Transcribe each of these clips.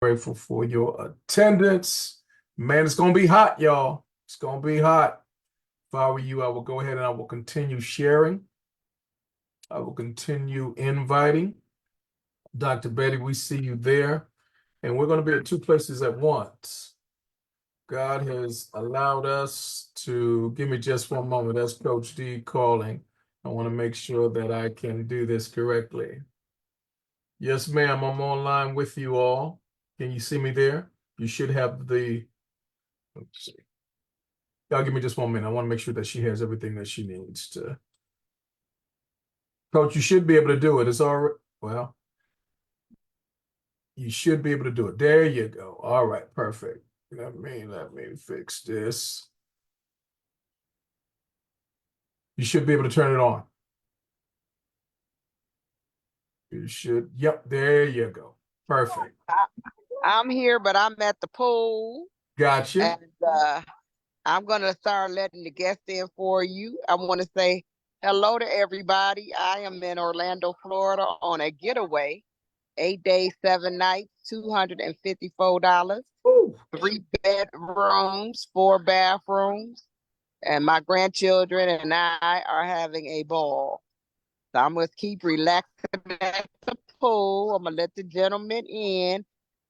Grateful for your attendance. Man, it's going to be hot, y'all. It's going to be hot. If I were you, I will go ahead and I will continue sharing. I will continue inviting. Dr. Betty, we see you there. And we're going to be at two places at once. God has allowed us to, give me just one moment. That's Coach D calling. I want to make sure that I can do this correctly. Yes, ma'am, I'm online with you all. Can you see me there? You should have the, let's see. Y'all give me just 1 minute. I want to make sure that she has everything that she needs to. Coach, you should be able to do it. It's all right. Well, you should be able to do it. There you go. All right, perfect. Let me fix this. You should be able to turn it on. You should. Yep, there you go. Perfect. I'm here, but I'm at the pool. Gotcha. And I'm going to start letting the guests in for you. I want to say hello to everybody. I am in Orlando, Florida on a getaway. 8 days, 7 nights, $254. Ooh. 3 bedrooms, 4 bathrooms. And my grandchildren and I are having a ball. So I'm going to keep relaxing at the pool. I'm going to let the gentlemen in.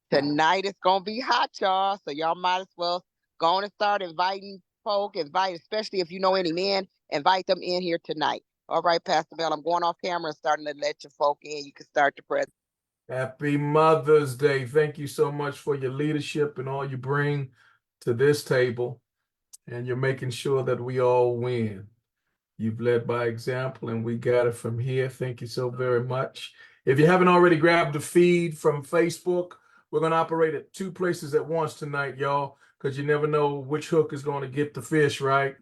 Tonight it's going to be hot, y'all. So y'all might as well go on and start inviting folk. Especially if you know any men, invite them in here tonight. All right, Pastor Bell, I'm going off camera and starting to let your folk in. You can start the present. Happy Mother's Day. Thank you so much for your leadership and all you bring to this table. And you're making sure that we all win. You've led by example, and we got it from here. Thank you so very much. If you haven't already grabbed the feed from Facebook, we're going to operate at two places at once tonight, y'all, because you never know which hook is going to get the fish, right?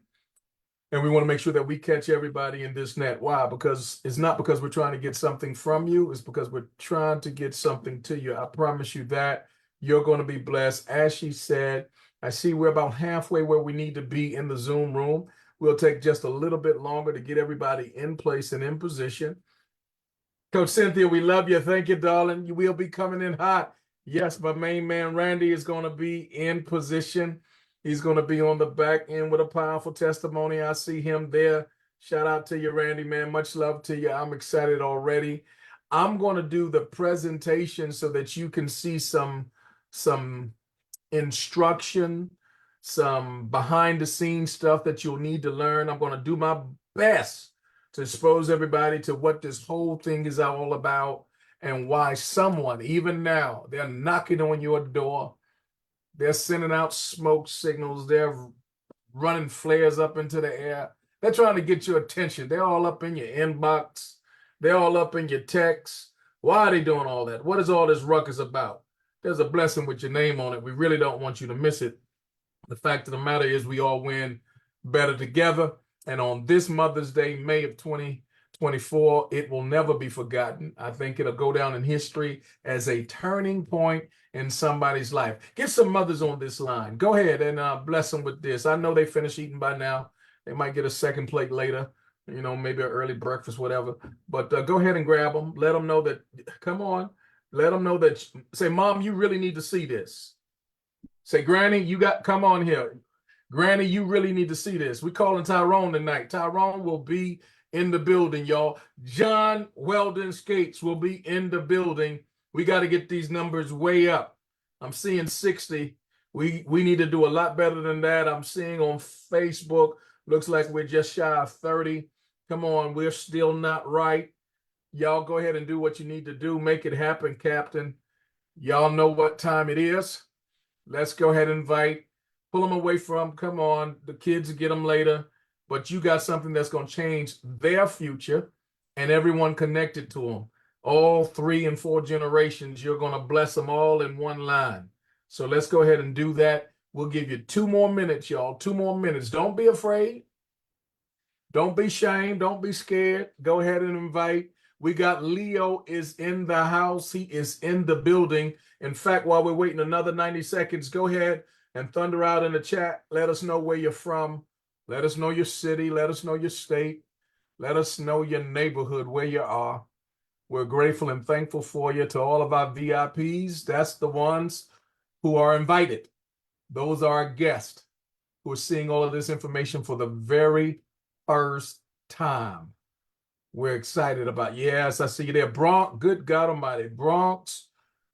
And we want to make sure that we catch everybody in this net. Why? Because it's not because we're trying to get something from you. It's because we're trying to get something to you. I promise you that you're going to be blessed. As she said, I see we're about halfway where we need to be in the Zoom room. We'll take just a little bit longer to get everybody in place and in position. Coach Cynthia, we love you. Thank you, darling. You will be coming in hot. Yes, my main man, Randy, is going to be in position. He's going to be on the back end with a powerful testimony. I see him there. Shout out to you, Randy, man. Much love to you. I'm excited already. I'm going to do the presentation so that you can see some instruction, some behind the scenes stuff that you'll need to learn. I'm going to do my best to expose everybody to what this whole thing is all about and why someone, even now, they're knocking on your door. They're sending out smoke signals. They're running flares up into the air. They're trying to get your attention. They're all up in your inbox. They're all up in your texts. Why are they doing all that? What is all this ruckus about? There's a blessing with your name on it. We really don't want you to miss it. The fact of the matter is we all win better together. And on this Mother's Day, May of 2024, it will never be forgotten. I think it'll go down in history as a turning point in somebody's life. Get some mothers on this line. Go ahead and bless them with this. I know they finished eating by now. They might get a second plate later, you know, maybe an early breakfast, whatever. But go ahead and grab them. Let them know that, come on. Let them know that, say, Mom, you really need to see this. Say, Granny, come on here. Granny, you really need to see this. We're calling Tyrone tonight. Tyrone will be in the building, y'all. John Weldon Skates will be in the building. We got to get these numbers way up. I'm seeing 60. We need to do a lot better than that. I'm seeing on Facebook, looks like we're just shy of 30. Come on, we're still not right. Y'all go ahead and do what you need to do. Make it happen, Captain. Y'all know what time it is. Let's go ahead and invite. Pull them away from, come on, the kids get them later. But you got something that's going to change their future and everyone connected to them. All 3 and 4 generations, you're going to bless them all in one line. So let's go ahead and do that. We'll give you 2 more minutes, y'all. 2 more minutes. Don't be afraid. Don't be ashamed. Don't be scared. Go ahead and invite. We got Leo is in the house. He is in the building. In fact, while we're waiting another 90 seconds, go ahead and thunder out in the chat. Let us know where you're from. Let us know your city. Let us know your state. Let us know your neighborhood, where you are. We're grateful and thankful for you. To all of our VIPs, that's the ones who are invited. Those are our guests who are seeing all of this information for the very first time. We're excited about. Yes, I see you there. Bronx, good God Almighty. Bronx,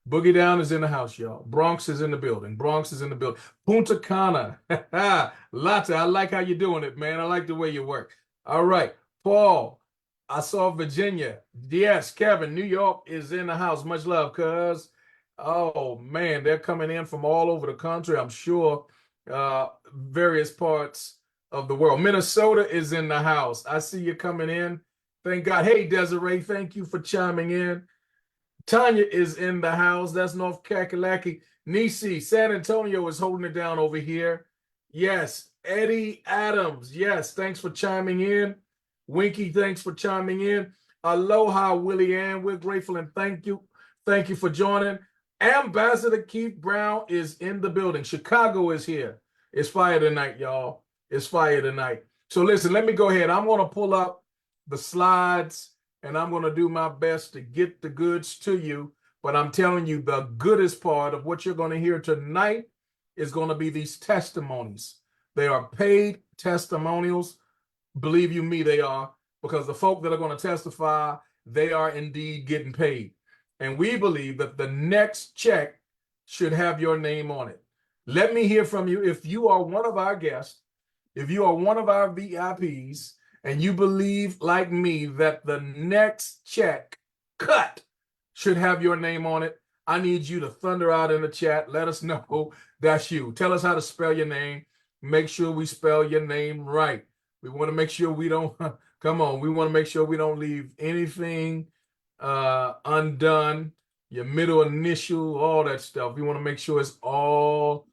Boogie Down is in the house, y'all. Bronx is in the building. Bronx is in the building. Punta Cana. Latte, I like how you're doing it, man. I like the way you work. All right. Paul, I saw Virginia. Yes, Kevin, New York is in the house. Much love, cuz. Oh, man, they're coming in from all over the country, I'm sure. Various parts of the world. Minnesota is in the house. I see you coming in. Thank God. Hey, Desiree, thank you for chiming in. Tanya is in the house. That's North Kakalaki. Nisi, San Antonio is holding it down over here. Yes. Eddie Adams. Yes. Thanks for chiming in. Winky, thanks for chiming in. Aloha, Willie Ann. We're grateful and thank you. Thank you for joining. Ambassador Keith Brown is in the building. Chicago is here. It's fire tonight, y'all. It's fire tonight. So listen, let me go ahead. I'm going to pull up the slides, and I'm going to do my best to get the goods to you. But I'm telling you, the goodest part of what you're going to hear tonight is going to be these testimonies. They are paid testimonials. Believe you me, they are, because the folk that are going to testify, they are indeed getting paid. And we believe that the next check should have your name on it. Let me hear from you. If you are one of our guests, if you are one of our VIPs, and you believe like me that the next check cut should have your name on it, I need you to thunder out in the chat. Let us know that's you. Tell us how to spell your name. Make sure we spell your name right. We want to make sure we don't, come on, we want to make sure we don't leave anything undone. Your middle initial, all that stuff. We want to make sure it's all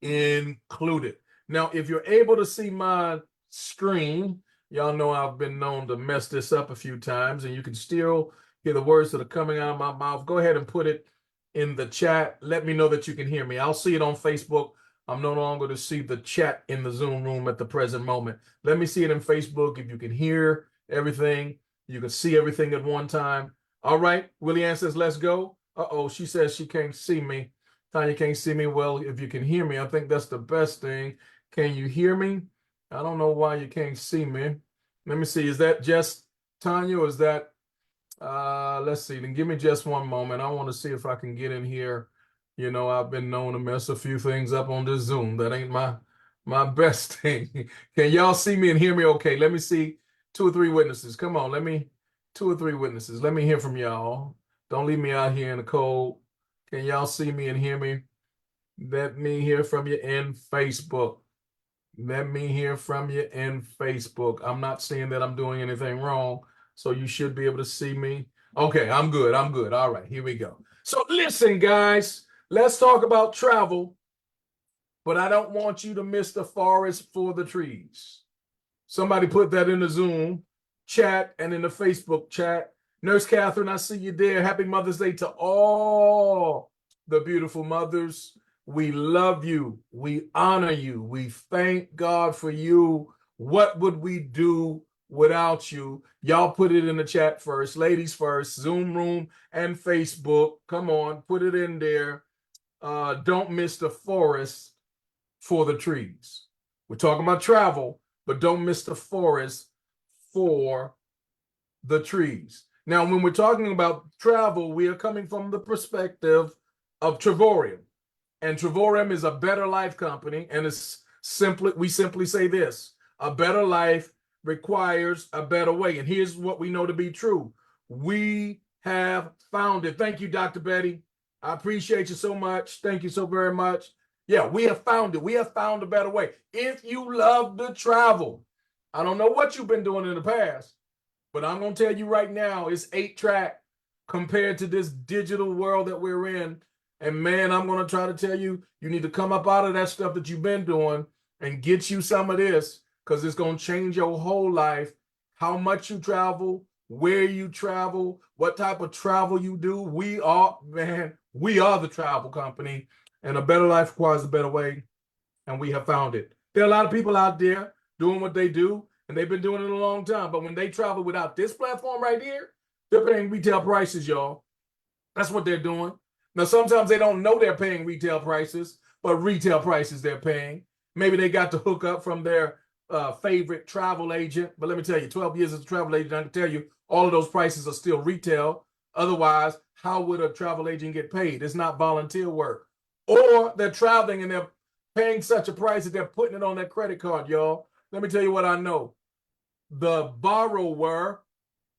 included. Now, if you're able to see my screen, y'all know I've been known to mess this up a few times, and you can still hear the words that are coming out of my mouth. Go ahead and put it in the chat. Let me know that you can hear me. I'll see it on Facebook. I'm no longer to see the chat in the Zoom room at the present moment. Let me see it in Facebook. If you can hear everything, you can see everything at one time. All right. Willie Ann says, let's go. Uh-oh, she says she can't see me. Tanya can't see me. Well, if you can hear me, I think that's the best thing. Can you hear me? I don't know why you can't see me. Let me see. Is that just Tanya, or is that, let's see. Then give me just one moment. I want to see if I can get in here. You know, I've been known to mess a few things up on this Zoom. That ain't my best thing. Can y'all see me and hear me okay? Let me see 2 or 3 witnesses. Come on, 2 or 3 witnesses. Let me hear from y'all. Don't leave me out here in the cold. Can y'all see me and hear me? Let me hear from you in Facebook. Let me hear from you in Facebook. I'm not saying that I'm doing anything wrong, so you should be able to see me. Okay, I'm good. I'm good. All right, here we go. So listen, guys, let's talk about travel, but I don't want you to miss the forest for the trees. Somebody put that in the Zoom chat and in the Facebook chat. Nurse Catherine, I see you there. Happy Mother's Day to all the beautiful mothers. We love you. We honor you. We thank God for you. What would we do without you? Y'all put it in the chat first. Ladies first. Zoom room and Facebook. Come on, put it in there. Don't miss the forest for the trees. We're talking about travel, but don't miss the forest for the trees. Now, when we're talking about travel, we are coming from the perspective of Trevorium. And Trevorium is a better life company. And we simply say this: a better life requires a better way. And here's what we know to be true. We have found it. Thank you, Dr. Betty. I appreciate you so much. Thank you so very much. Yeah, we have found it. We have found a better way. If you love to travel, I don't know what you've been doing in the past, but I'm going to tell you right now, it's 8-track compared to this digital world that we're in. And man, I'm going to try to tell you, you need to come up out of that stuff that you've been doing and get you some of this, because it's going to change your whole life. How much you travel, where you travel, what type of travel you do. We are the travel company, and a better life requires a better way, and we have found it. There are a lot of people out there doing what they do, and they've been doing it a long time. But when they travel without this platform right here, they're paying retail prices, y'all. That's what they're doing. Now, sometimes they don't know they're paying retail prices, but retail prices they're paying. Maybe they got the hookup from their favorite travel agent. But let me tell you, 12 years as a travel agent, I can tell you all of those prices are still retail. Otherwise, how would a travel agent get paid? It's not volunteer work. Or they're traveling and they're paying such a price that they're putting it on their credit card, y'all. Let me tell you what I know. The borrower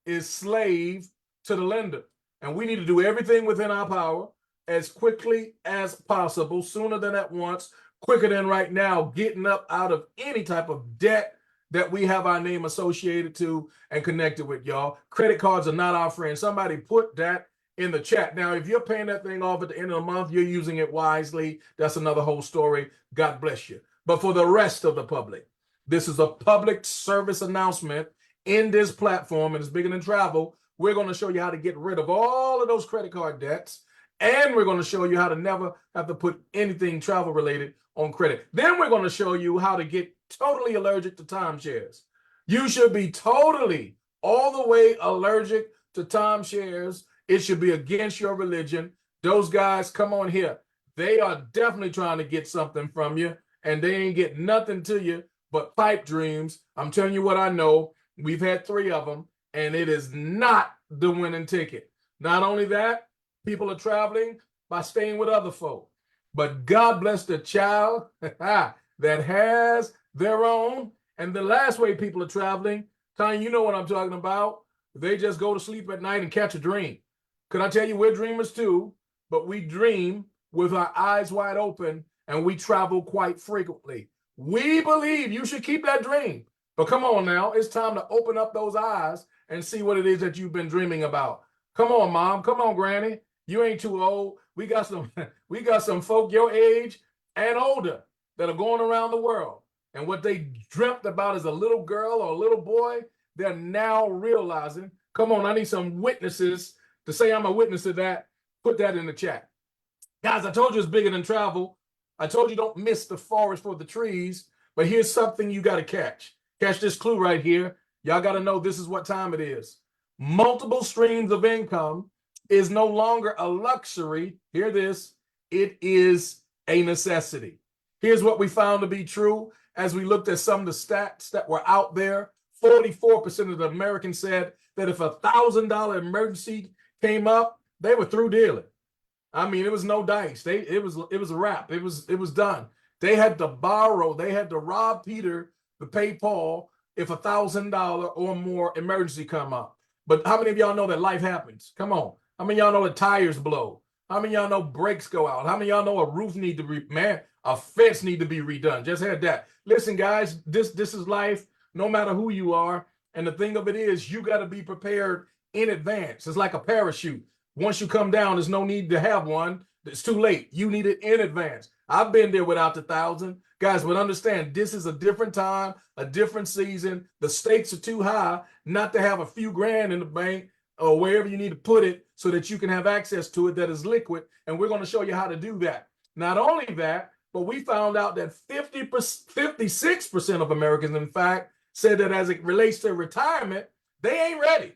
is slave to the lender. And we need to do everything within our power as quickly as possible, sooner than at once, quicker than right now, getting up out of any type of debt that we have our name associated to and connected with, y'all. Credit cards are not our friend. Somebody put that in the chat. Now, if you're paying that thing off at the end of the month, you're using it wisely. That's another whole story. God bless you. But for the rest of the public, this is a public service announcement in this platform, and it's bigger than travel. We're going to show you how to get rid of all of those credit card debts, and we're going to show you how to never have to put anything travel related on credit. Then we're going to show you how to get totally allergic to timeshares. You should be totally all the way allergic to timeshares. It should be against your religion. Those guys, come on here. They are definitely trying to get something from you, and they ain't getting nothing to you but pipe dreams. I'm telling you what I know. We've had 3 of them, and it is not the winning ticket. Not only that, people are traveling by staying with other folk. But God bless the child that has their own. And the last way people are traveling, Tanya, you know what I'm talking about. They just go to sleep at night and catch a dream. Can I tell you, we're dreamers too, but we dream with our eyes wide open, and we travel quite frequently. We believe you should keep that dream. But come on now, it's time to open up those eyes and see what it is that you've been dreaming about. Come on, Mom. Come on, Granny. You ain't too old. We got some folk your age and older that are going around the world. And what they dreamt about as a little girl or a little boy, they're now realizing. Come on, I need some witnesses to say I'm a witness to that. Put that in the chat. Guys, I told you it's bigger than travel. I told you don't miss the forest for the trees. But here's something you got to catch. Catch this clue right here. Y'all got to know this is what time it is. Multiple streams of income is no longer a luxury. Hear this. It is a necessity. Here's what we found to be true as we looked at some of the stats that were out there. 44% of the Americans said that if $1,000 emergency came up, they were through dealing. I mean, it was no dice. It was a wrap. It was done. They had to borrow. They had to rob Peter to pay Paul if $1,000 or more emergency come up. But how many of y'all know that life happens? Come on. How many of y'all know that tires blow? How many of y'all know brakes go out? How many of y'all know a roof need to be, a fence need to be redone? Just had that. Listen, guys, this is life, no matter who you are. And the thing of it is, you got to be prepared in advance. It's like a parachute. Once you come down, there's no need to have one. It's too late. You need it in advance. I've been there without the 1,000. Guys, but understand, this is a different time, a different season. The stakes are too high not to have a few grand in the bank or wherever you need to put it so that you can have access to it that is liquid. And we're going to show you how to do that. Not only that, but we found out that 56% of Americans, in fact, said that as it relates to retirement, they ain't ready.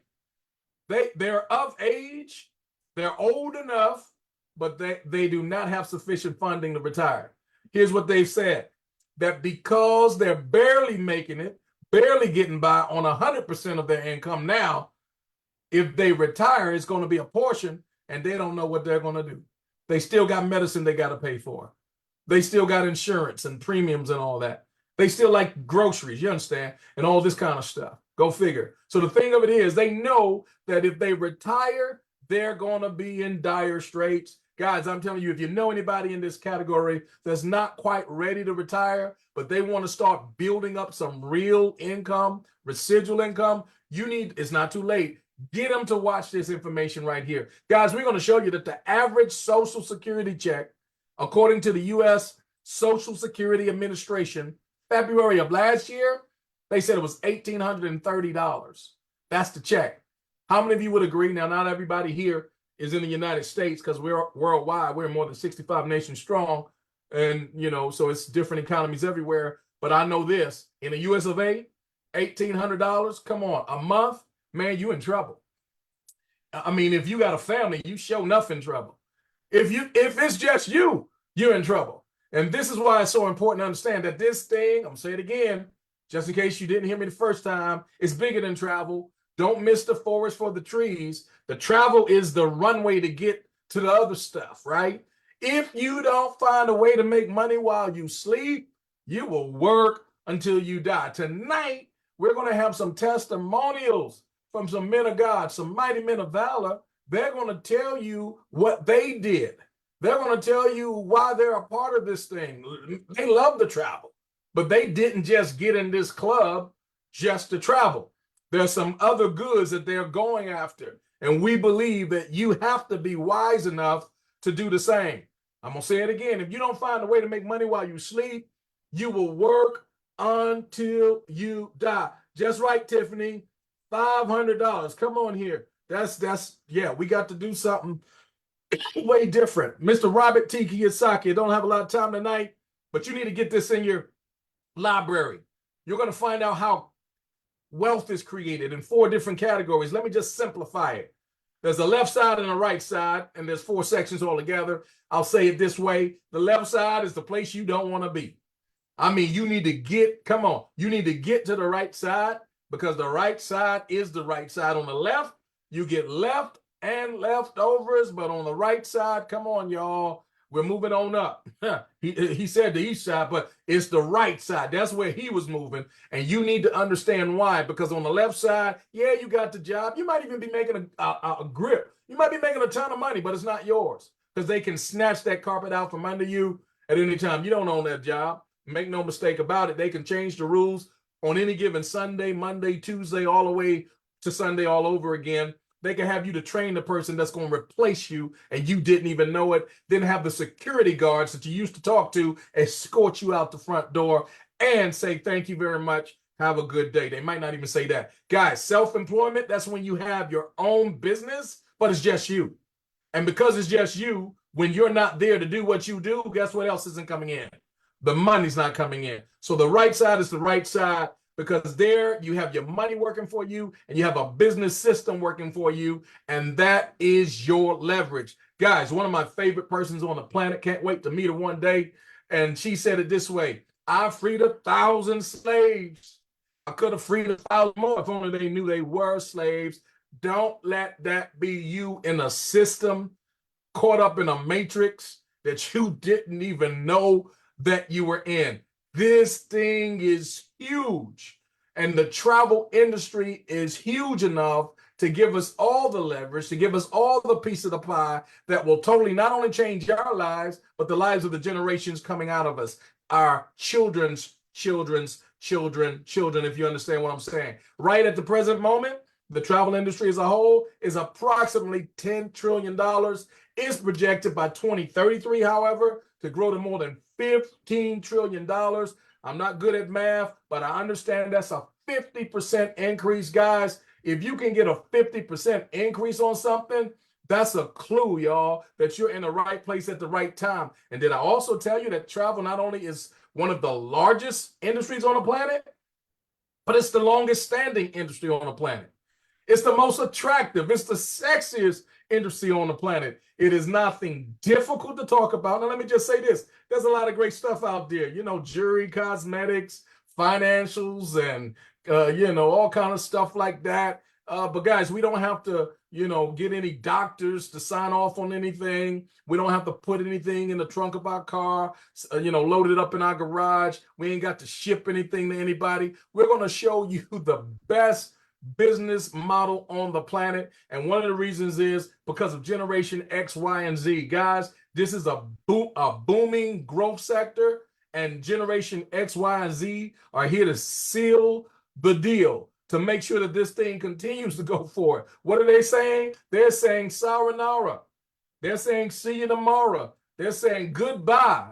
They're of age, they're old enough, but they do not have sufficient funding to retire. Here's what they've said, that because they're barely making it, barely getting by on 100% of their income now, if they retire, it's going to be a portion, and they don't know what they're going to do. They still got medicine they got to pay for. They still got insurance and premiums and all that. They still like groceries, you understand, and all this kind of stuff. Go figure. So the thing of it is, they know that if they retire, they're going to be in dire straits. Guys, I'm telling you, if you know anybody in this category that's not quite ready to retire, but they want to start building up some real income, residual income, it's not too late. Get them to watch this information right here. Guys, we're going to show you that the average Social Security check, according to the U.S. Social Security Administration, February of last year, they said it was $1,830. That's the check. How many of you would agree? Now, not everybody here is in the United States because we're worldwide. We're more than 65 nations strong. And, so it's different economies everywhere. But I know this, in the US of A, $1,800, come on, a month, man, you in trouble. I mean, if you got a family, you show enough in trouble. If it's just you, you're in trouble. And this is why it's so important to understand that this thing, I'm gonna say it again, just in case you didn't hear me the first time, it's bigger than travel. Don't miss the forest for the trees. The travel is the runway to get to the other stuff, right? If you don't find a way to make money while you sleep, you will work until you die. Tonight, we're going to have some testimonials from some men of God, some mighty men of valor. They're going to tell you what they did. They're going to tell you why they're a part of this thing. They love to travel, but they didn't just get in this club just to travel. There's some other goods that they're going after. And we believe that you have to be wise enough to do the same. I'm going to say it again. If you don't find a way to make money while you sleep, you will work until you die. Just right, Tiffany. $500. Come on here. Yeah, we got to do something way different. Mr. Robert T. Kiyosaki, I don't have a lot of time tonight, but you need to get this in your library. You're going to find out how wealth is created in 4 different categories. Let me just simplify it. There's a left side and a right side, and there's 4 sections altogether. I'll say it this way. The left side is the place you don't want to be. I mean, you need to get to the right side, because the right side is the right side. On the left, you get left and leftovers, but on the right side, come on, y'all, we're moving on up. He said the east side, but it's the right side. That's where he was moving. And you need to understand why, because on the left side, yeah, you got the job. You might even be making a grip. You might be making a ton of money, but it's not yours, because they can snatch that carpet out from under you at any time. You don't own that job. Make no mistake about it. They can change the rules on any given Sunday, Monday, Tuesday, all the way to Sunday all over again. They can have you to train the person that's going to replace you, and you didn't even know it. Then have the security guards that you used to talk to escort you out the front door and say, thank you very much. Have a good day. They might not even say that. Guys, self-employment, that's when you have your own business, but it's just you. And because it's just you, when you're not there to do what you do, guess what else isn't coming in? The money's not coming in. So the right side is the right side, because there you have your money working for you and you have a business system working for you, and that is your leverage. Guys, one of my favorite persons on the planet, can't wait to meet her one day, and she said it this way: I freed 1,000 slaves. I could have freed 1,000 more if only they knew they were slaves. Don't let that be you in a system, caught up in a matrix that you didn't even know that you were in. This thing is huge, and the travel industry is huge enough to give us all the leverage, to give us all the piece of the pie that will totally not only change our lives, but the lives of the generations coming out of us, our children's children's children, if you understand what I'm saying. Right at the present moment, the travel industry as a whole is approximately $10 trillion. It's projected by 2033, however, to grow to more than $15 trillion. I'm not good at math, but I understand that's a 50% increase, guys. If you can get a 50% increase on something, that's a clue, y'all, that you're in the right place at the right time. And did I also tell you that travel not only is one of the largest industries on the planet, but it's the longest standing industry on the planet. It's the most attractive. It's the sexiest industry on the planet. It is nothing difficult to talk about. Now, let me just say this. There's a lot of great stuff out there. Jewelry, cosmetics, financials, and, all kind of stuff like that. But, guys, we don't have to, get any doctors to sign off on anything. We don't have to put anything in the trunk of our car, load it up in our garage. We ain't got to ship anything to anybody. We're going to show you the best business model on the planet, and one of the reasons is because of Generation X, Y, and Z. Guys, this is a booming growth sector, and Generation X, Y, and Z are here to seal the deal, to make sure that this thing continues to go forward. What are they saying? They're saying sayonara. They're saying see you tomorrow. They're saying goodbye.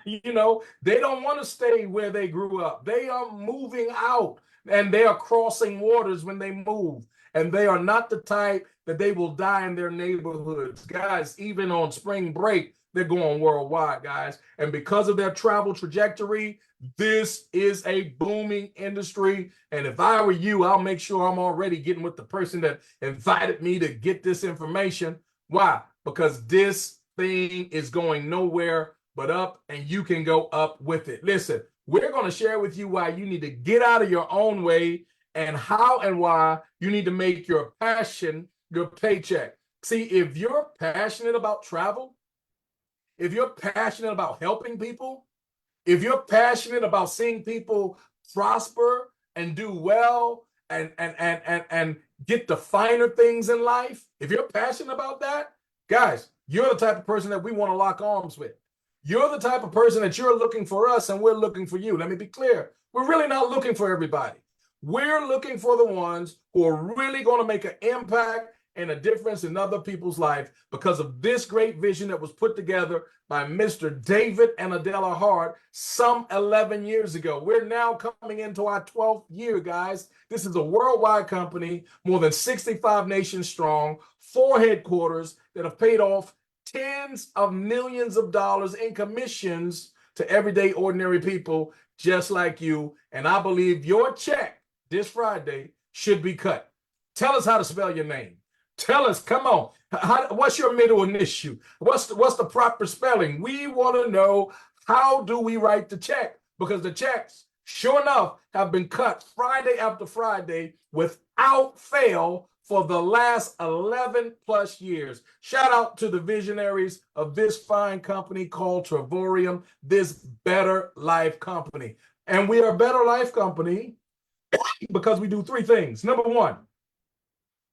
They don't want to stay where they grew up. They are moving out, and they are crossing waters when they move. and they are not the type that they will die in their neighborhoods. Guys, even on spring break, they're going worldwide, guys. And because of their travel trajectory, this is a booming industry. And if I were you, I'll make sure I'm already getting with the person that invited me to get this information. Why? Because this thing is going nowhere but up, and you can go up with it. Listen, we're going to share with you why you need to get out of your own way and how and why you need to make your passion your paycheck. See, if you're passionate about travel, if you're passionate about helping people, if you're passionate about seeing people prosper and do well and get the finer things in life, if you're passionate about that, guys, you're the type of person that we want to lock arms with. You're the type of person that you're looking for us and we're looking for you. Let me be clear. We're really not looking for everybody. We're looking for the ones who are really going to make an impact and a difference in other people's life because of this great vision that was put together by Mr. David and Adela Hart some 11 years ago. We're now coming into our 12th year, guys. This is a worldwide company, more than 65 nations strong, 4 headquarters that have paid off tens of millions of dollars in commissions to everyday ordinary people just like you. And I believe your check this Friday should be cut. Tell us how to spell your name. Tell us, come on, what's your middle initial? What's the proper spelling? We want to know, how do we write the check? Because the checks, sure enough, have been cut Friday after Friday without fail for the last 11 plus years. Shout out to the visionaries of this fine company called Trevorium, this Better Life Company. And we are Better Life Company because we do 3 things. Number 1,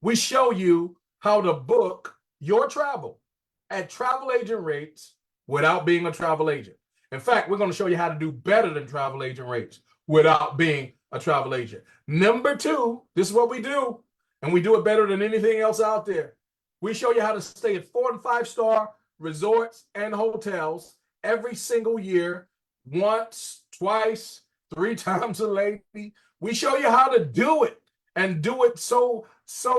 we show you how to book your travel at travel agent rates without being a travel agent. In fact, we're going to show you how to do better than travel agent rates without being a travel agent. Number 2, this is what we do, and we do it better than anything else out there. We show you how to stay at 4- and 5-star resorts and hotels every single year, once, twice, 3 times a lady. We show you how to do it, and do it so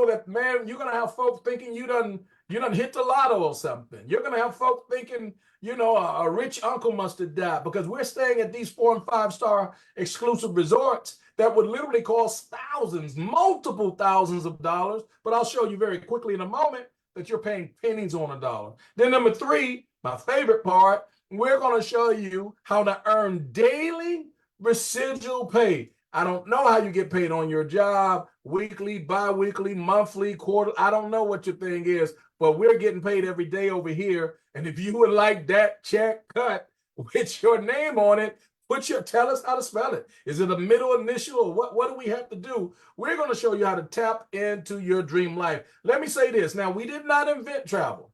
that, man, you're gonna have folks thinking you done hit the lotto or something. You're gonna have folks thinking, a rich uncle must have died, because we're staying at these 4- and 5-star exclusive resorts that would literally cost thousands, multiple thousands of dollars. But I'll show you very quickly in a moment that you're paying pennies on a dollar. Then number 3, my favorite part, we're gonna show you how to earn daily residual pay. I don't know how you get paid on your job, weekly, bi-weekly, monthly, quarter. I don't know what your thing is, but we're getting paid every day over here. And if you would like that check cut with your name on it, tell us how to spell it. Is it a middle initial, or what do we have to do? We're going to show you how to tap into your dream life. Let me say this. Now, we did not invent travel.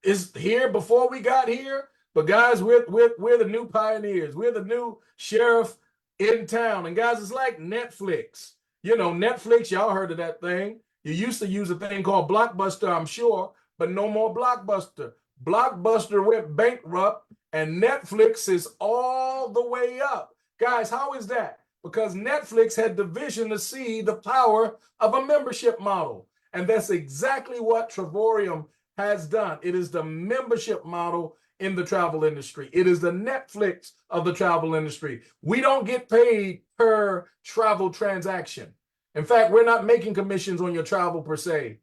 It's here before we got here, but guys, we're the new pioneers. We're the new sheriff in town. And guys, it's like Netflix. Netflix, y'all heard of that thing. You used to use a thing called Blockbuster, I'm sure, but no more Blockbuster. Blockbuster went bankrupt, and Netflix is all the way up. Guys, how is that? Because Netflix had the vision to see the power of a membership model. And that's exactly what Trevorium has done. It is the membership model in the travel industry. It is the Netflix of the travel industry. We don't get paid per travel transaction. In fact, we're not making commissions on your travel per se.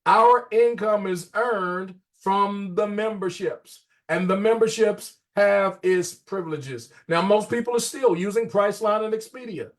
Our income is earned from the memberships, and the memberships have its privileges. Now, most people are still using Priceline and Expedia,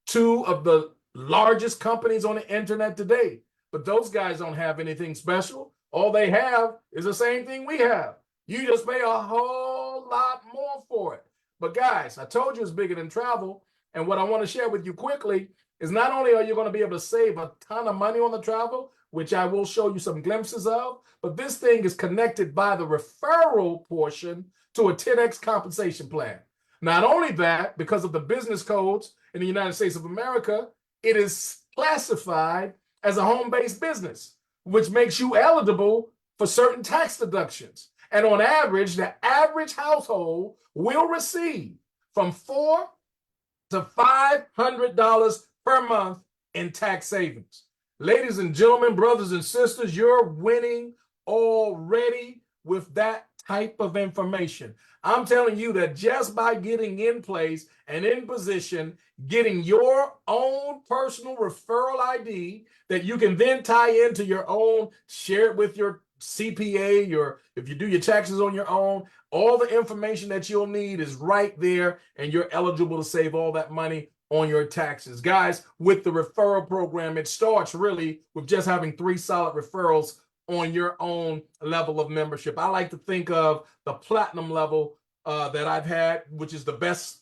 2 of the largest companies on the internet today, but those guys don't have anything special. All they have is the same thing we have. You just pay a whole lot more for it. But guys, I told you it's bigger than travel. And what I want to share with you quickly is, not only are you going to be able to save a ton of money on the travel, which I will show you some glimpses of, but this thing is connected by the referral portion to a 10x compensation plan. Not only that, because of the business codes in the United States of America, it is classified as a home-based business, which makes you eligible for certain tax deductions. And on average, the average household will receive from $400 to $500 per month in tax savings. Ladies and gentlemen, brothers and sisters, you're winning already with that type of information. I'm telling you that just by getting in place and in position, getting your own personal referral ID that you can then tie into your own, share it with your CPA, if you do your taxes on your own, all the information that you'll need is right there, and you're eligible to save all that money on your taxes. Guys, with the referral program, it starts really with just having 3 solid referrals on your own level of membership. I like to think of the platinum level that I've had, which is the best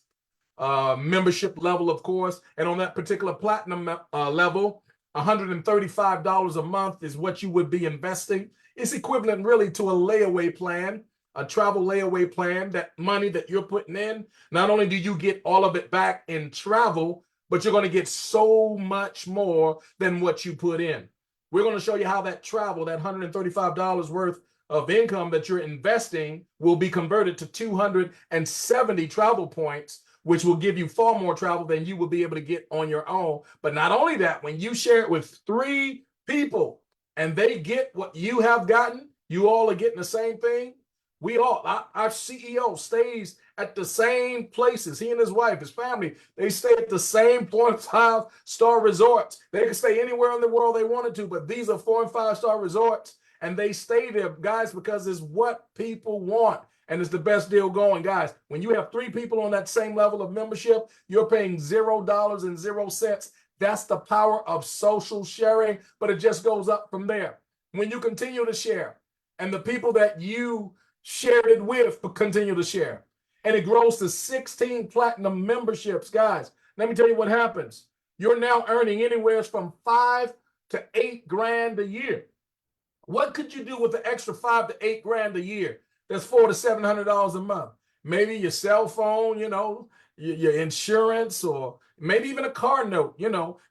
membership level, of course. And on that particular platinum level, $135 a month is what you would be investing. It's equivalent really to a layaway plan, a travel layaway plan. That money that you're putting in, not only do you get all of it back in travel, but you're going to get so much more than what you put in. We're going to show you how that travel, that $135 worth of income that you're investing, will be converted to 270 travel points, which will give you far more travel than you will be able to get on your own. But not only that, when you share it with 3 people and they get what you have gotten, you all are getting the same thing. Our CEO stays at the same places. He and his wife, his family, they stay at the same 4- and 5-star resorts. They can stay anywhere in the world they wanted to, but these are 4- and 5-star resorts, and they stay there, guys, because it's what people want, and it's the best deal going. Guys, when you have 3 people on that same level of membership, you're paying $0.00. That's the power of social sharing, but it just goes up from there. When you continue to share, and the people that you shared it with continue to share, and it grows to 16 platinum memberships. Guys, let me tell you what happens. You're now earning anywhere from 5 to 8 grand a year. What could you do with the extra 5 to 8 grand a year? That's $400 to $700 a month. Maybe your cell phone, your insurance, or maybe even a car note.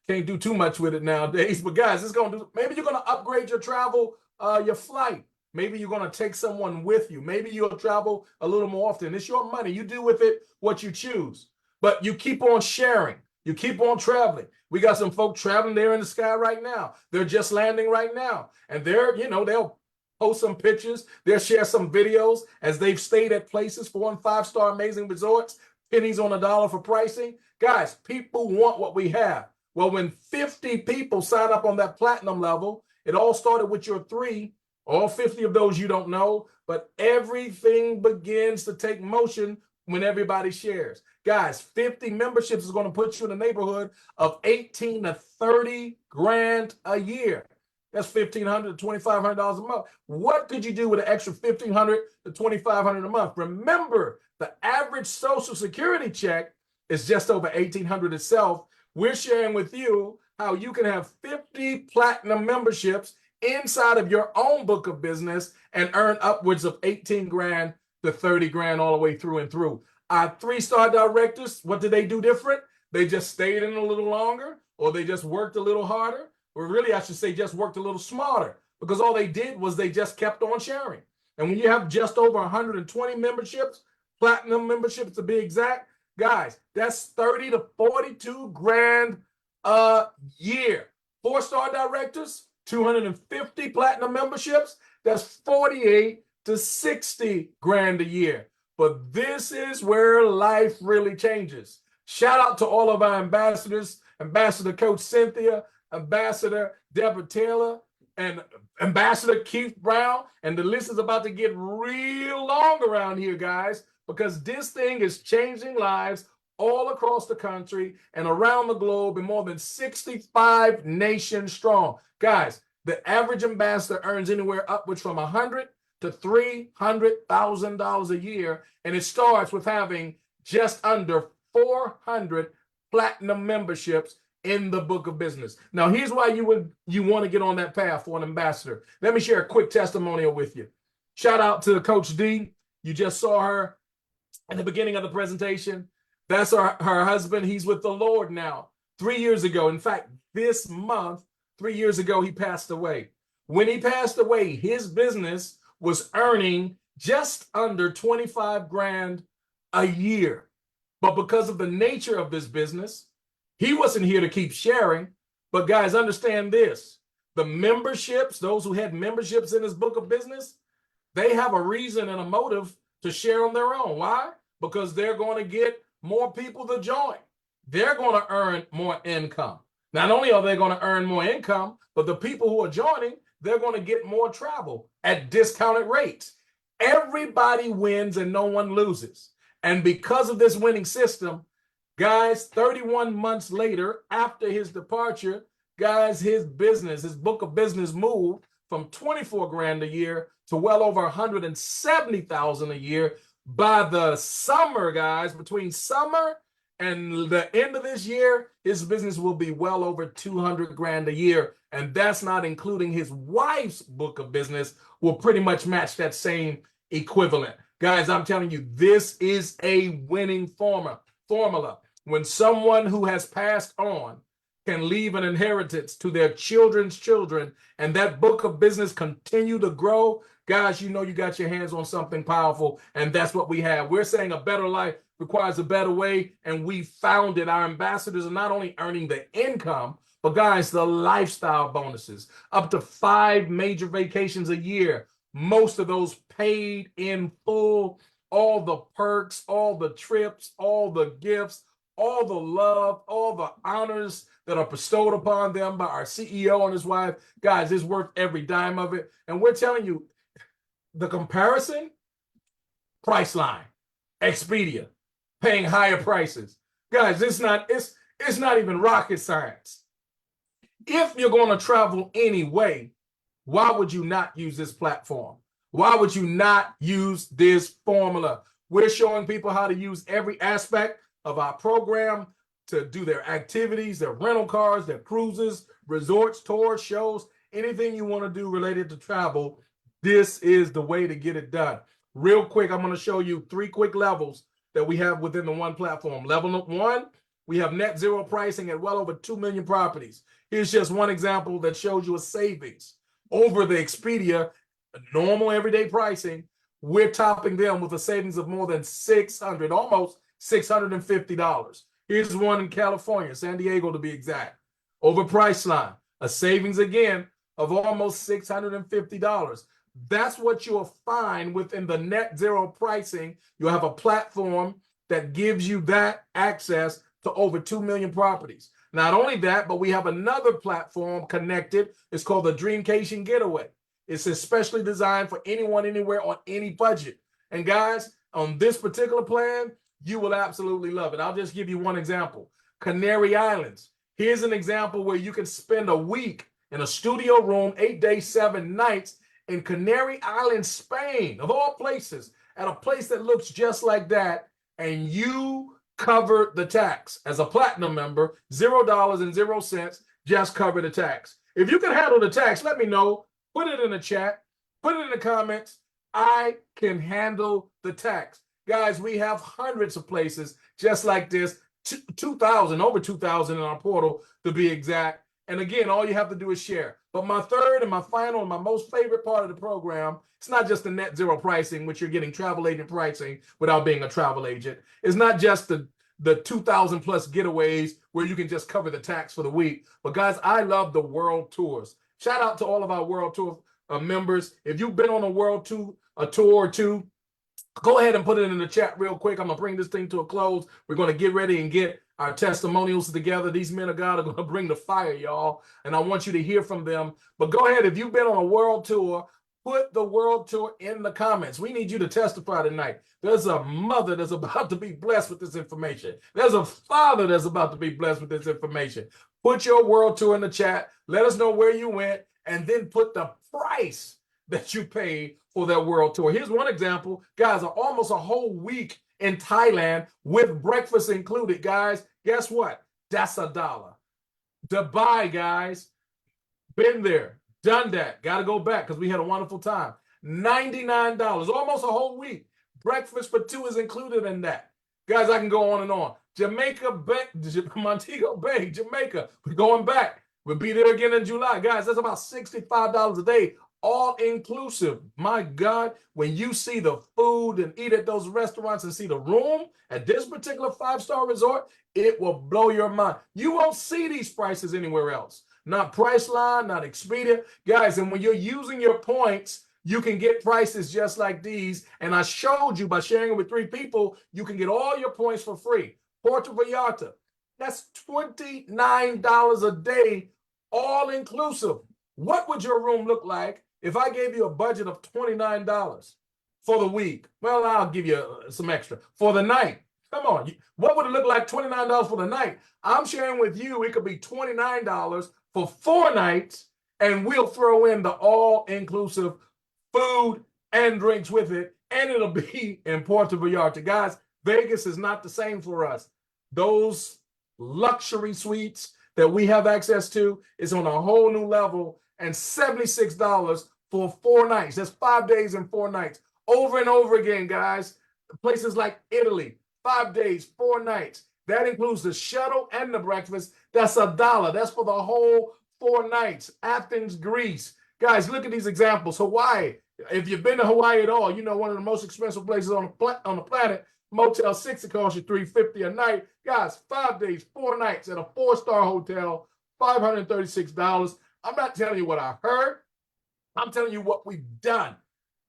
Can't do too much with it nowadays, but guys, maybe you're going to upgrade your travel, your flight. Maybe you're going to take someone with you. Maybe you'll travel a little more often. It's your money. You do with it what you choose. But you keep on sharing. You keep on traveling. We got some folk traveling there in the sky right now. They're just landing right now. And they'll post some pictures. They'll share some videos as they've stayed at places, 4- and 5-star amazing resorts, pennies on a dollar for pricing. Guys, people want what we have. Well, when 50 people sign up on that platinum level, it all started with your 3. All 50 of those you don't know, but everything begins to take motion when everybody shares. Guys, 50 memberships is going to put you in the neighborhood of 18 to 30 grand a year. That's $1,500 to $2,500 a month. What could you do with an extra $1,500 to $2,500 a month? Remember, the average Social Security check is just over $1,800 itself. We're sharing with you how you can have 50 platinum memberships inside of your own book of business and earn upwards of 18 grand to 30 grand all the way through and through. Our 3-star directors, what did they do different? They just stayed in a little longer, or they just worked a little harder, or really I should say just worked a little smarter, because all they did was they just kept on sharing. And when you have just over 120 memberships, platinum memberships to be exact, guys, that's 30 to 42 grand a year. 4-star directors, 250 platinum memberships, that's 48 to 60 grand a year. But this is where life really changes. Shout out to all of our ambassadors, Ambassador Coach Cynthia, Ambassador Deborah Taylor, and Ambassador Keith Brown. And the list is about to get real long around here, guys, because this thing is changing lives all across the country and around the globe in more than 65 nations strong. Guys, the average ambassador earns anywhere upwards from $100,000 to $300,000 a year, and it starts with having just under 400 platinum memberships in the book of business. Now, here's why you want to get on that path for an ambassador. Let me share a quick testimonial with you. Shout out to Coach D. You just saw her in the beginning of the presentation. That's her husband. He's with the Lord now. 3 years ago, in fact, this month, 3 years ago, he passed away. When he passed away, his business was earning just under 25 grand a year. But because of the nature of this business, he wasn't here to keep sharing, But guys, understand this. The memberships, those who had memberships in this book of business, they have a reason and a motive to share on their own. Why? Because they're going to get more people to join. They're going to earn more income. Not only are they going to earn more income, but the people who are joining, they're going to get more travel at discounted rates. Everybody wins and no one loses. And because of this winning system, guys, 31 months later, after his departure, guys, his book of business moved from 24 grand a year to well over 170,000 a year. By the summer, guys, between summer and the end of this year, his business will be well over 200 grand a year. And that's not including his wife's book of business will pretty much match that same equivalent. Guys, I'm telling you, this is a winning formula. When someone who has passed on can leave an inheritance to their children's children and that book of business continue to grow, guys, you know you got your hands on something powerful, and that's what we have. We're saying a better life requires a better way, and we found it. Our ambassadors are not only earning the income, but guys, the lifestyle bonuses, up to 5 major vacations a year, most of those paid in full, all the perks, all the trips, all the gifts, all the love, all the honors that are bestowed upon them by our CEO and his wife. Guys, it's worth every dime of it. And we're telling you, the comparison, Priceline, Expedia, paying higher prices. Guys, it's not even rocket science. If you're going to travel anyway, why would you not use this platform? Why would you not use this formula? We're showing people how to use every aspect of our program to do their activities, their rental cars, their cruises, resorts, tours, shows, anything you want to do related to travel. This is the way to get it done. Real quick, I'm going to show you 3 quick levels that we have within the one platform. Level 1, we have net zero pricing at well over 2 million properties. Here's just one example that shows you a savings over the Expedia normal everyday pricing. We're topping them with a savings of more than $600, almost $650. Here's one in California, San Diego to be exact. Over Priceline, a savings again of almost $650. That's what you'll find within the net zero pricing. You'll have a platform that gives you that access to over 2 million properties. Not only that, but we have another platform connected. It's called the Dreamcation Getaway. It's especially designed for anyone, anywhere, on any budget. And guys, on this particular plan, you will absolutely love it. I'll just give you one example. Canary Islands. Here's an example where you can spend a week in a studio room, 8 days, 7 nights in Canary Islands, Spain, of all places, at a place that looks just like that, and you cover the tax. As a platinum member, $0 just cover the tax. If you can handle the tax, let me know. Put it in the chat. Put it in the comments. I can handle the tax. Guys, we have hundreds of places just like this, 2,000, over 2,000 in our portal to be exact. And again, all you have to do is share. But my third and my final and my most favorite part of the program, it's not just the net zero pricing, which you're getting travel agent pricing without being a travel agent. It's not just the 2,000 plus getaways where you can just cover the tax for the week. But guys, I love the world tours. Shout out to all of our world tour members. If you've been on a world tour, a tour or two, go ahead and put it in the chat real quick. I'm going to bring this thing to a close. We're going to get ready and get our testimonials together. These men of God are going to bring the fire, y'all. And I want you to hear from them. But go ahead. If you've been on a world tour, put the world tour in the comments. We need you to testify tonight. There's a mother that's about to be blessed with this information. There's a father that's about to be blessed with this information. Put your world tour in the chat. Let us know where you went, and then put the price that you paid for that world tour. Here's one example. Guys, almost a whole week in Thailand with breakfast included. Guys, guess what? That's $1. Dubai, guys, been there, done that. Got to go back because we had a wonderful time. $99, almost a whole week. Breakfast for 2 is included in that. Guys, I can go on and on. Jamaica, Montego Bay, Jamaica. We're going back. We'll be there again in July. Guys, that's about $65 a day, all inclusive. My God, when you see the food and eat at those restaurants and see the room at this particular 5-star resort, it will blow your mind. You won't see these prices anywhere else. Not Priceline, not Expedia. Guys, and when you're using your points, you can get prices just like these. And I showed you by sharing it with 3 people, you can get all your points for free. Puerto Vallarta, that's $29 a day, all inclusive. What would your room look like if I gave you a budget of $29 for the week? Well, I'll give you some extra for the night. Come on. What would it look like $29 for the night? I'm sharing with you, it could be $29 for 4 nights, and we'll throw in the all-inclusive food and drinks with it, and it'll be in Puerto Vallarta. Guys, Vegas is not the same for us. Those luxury suites that we have access to is on a whole new level, and $76 for 4 nights. That's 5 days and 4 nights. Over and over again, guys. Places like Italy, 5 days, 4 nights. That includes the shuttle and the breakfast. That's $1. That's for the whole 4 nights. Athens, Greece. Guys, look at these examples. Hawaii. If you've been to Hawaii at all, you know one of the most expensive places on the planet. Motel 6, it costs you $350 a night. Guys, 5 days, 4 nights at a 4-star hotel, $536. I'm not telling you what I heard. I'm telling you what we've done.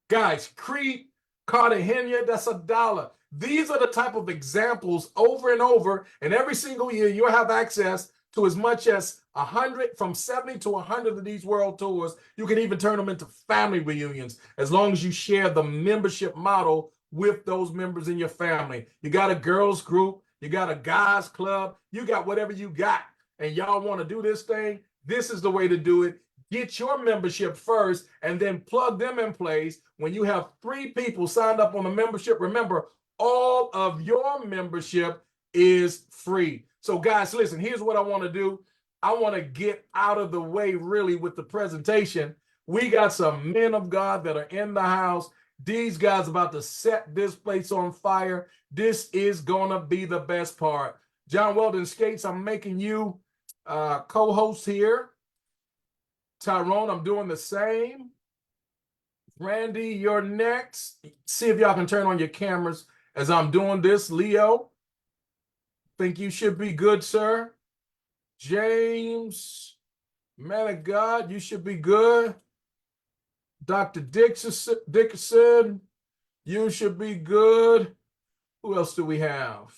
Guys, Crete, Cartagena, that's $1. These are the type of examples over and over, and every single year you'll have access to as much as 100, from 70 to 100 of these world tours. You can even turn them into family reunions as long as you share the membership model with those members in your family. You got a girls group, you got a guys club, you got whatever you got, and y'all want to do this thing, this is the way to do it. Get your membership first and then plug them in place. When you have 3 people signed up on a membership, remember, all of your membership is free. So guys, listen, here's what I want to do. I want to get out of the way really with the presentation. We got some men of God that are in the house. These guys about to set this place on fire. This is going to be the best part. John Weldon Skates, I'm making you co-host here. Tyrone, I'm doing the same. Randy, you're next. See if y'all can turn on your cameras as I'm doing this. Leo, think you should be good, sir. James, man of God, you should be good. Dr. Dickerson, you should be good. Who else do we have?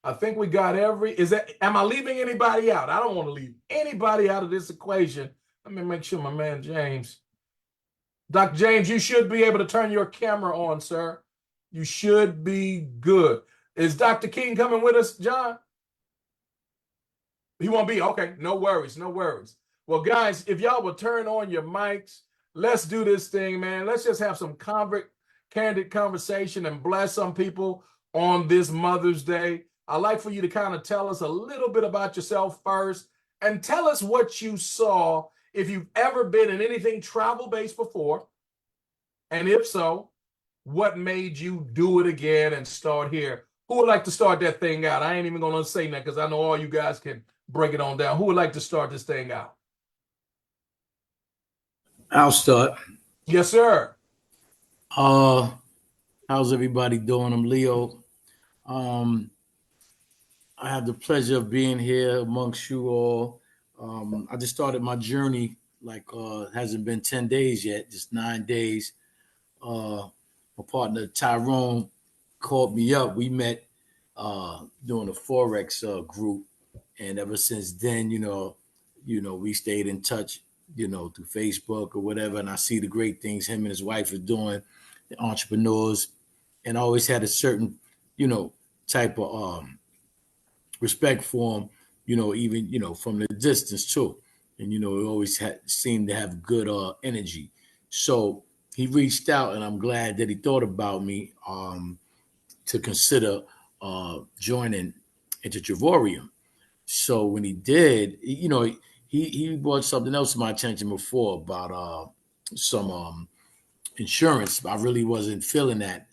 I think we got am I leaving anybody out? I don't want to leave anybody out of this equation. Let me make sure my man James. Dr. James, you should be able to turn your camera on, sir. You should be good. Is Dr. King coming with us, John? He won't be? Okay, no worries, no worries. Well, guys, if y'all will turn on your mics, let's do this thing, man. Let's just have some candid conversation and bless some people on this Mother's Day. I'd like for you to kind of tell us a little bit about yourself first and tell us what you saw, if you've ever been in anything travel-based before, and if so, what made you do it again and start here? Who would like to start that thing out? I ain't even going to say that because I know all you guys can break it on down. Who would like to start this thing out? I'll start. Yes, sir. How's everybody doing? I'm Leo. I have the pleasure of being here amongst you all. I just started my journey, hasn't been 10 days yet, just 9 days. My partner Tyrone called me up. We met doing a Forex group, and ever since then, we stayed in touch, through Facebook or whatever. And I see the great things him and his wife are doing, the entrepreneurs, and I always had a certain, type of respect for him, even, from the distance too. And, he always seemed to have good energy. So he reached out, and I'm glad that he thought about me to consider joining Entrepreneurshiп. So when he did, he brought something else to my attention before about some insurance. I really wasn't feeling that,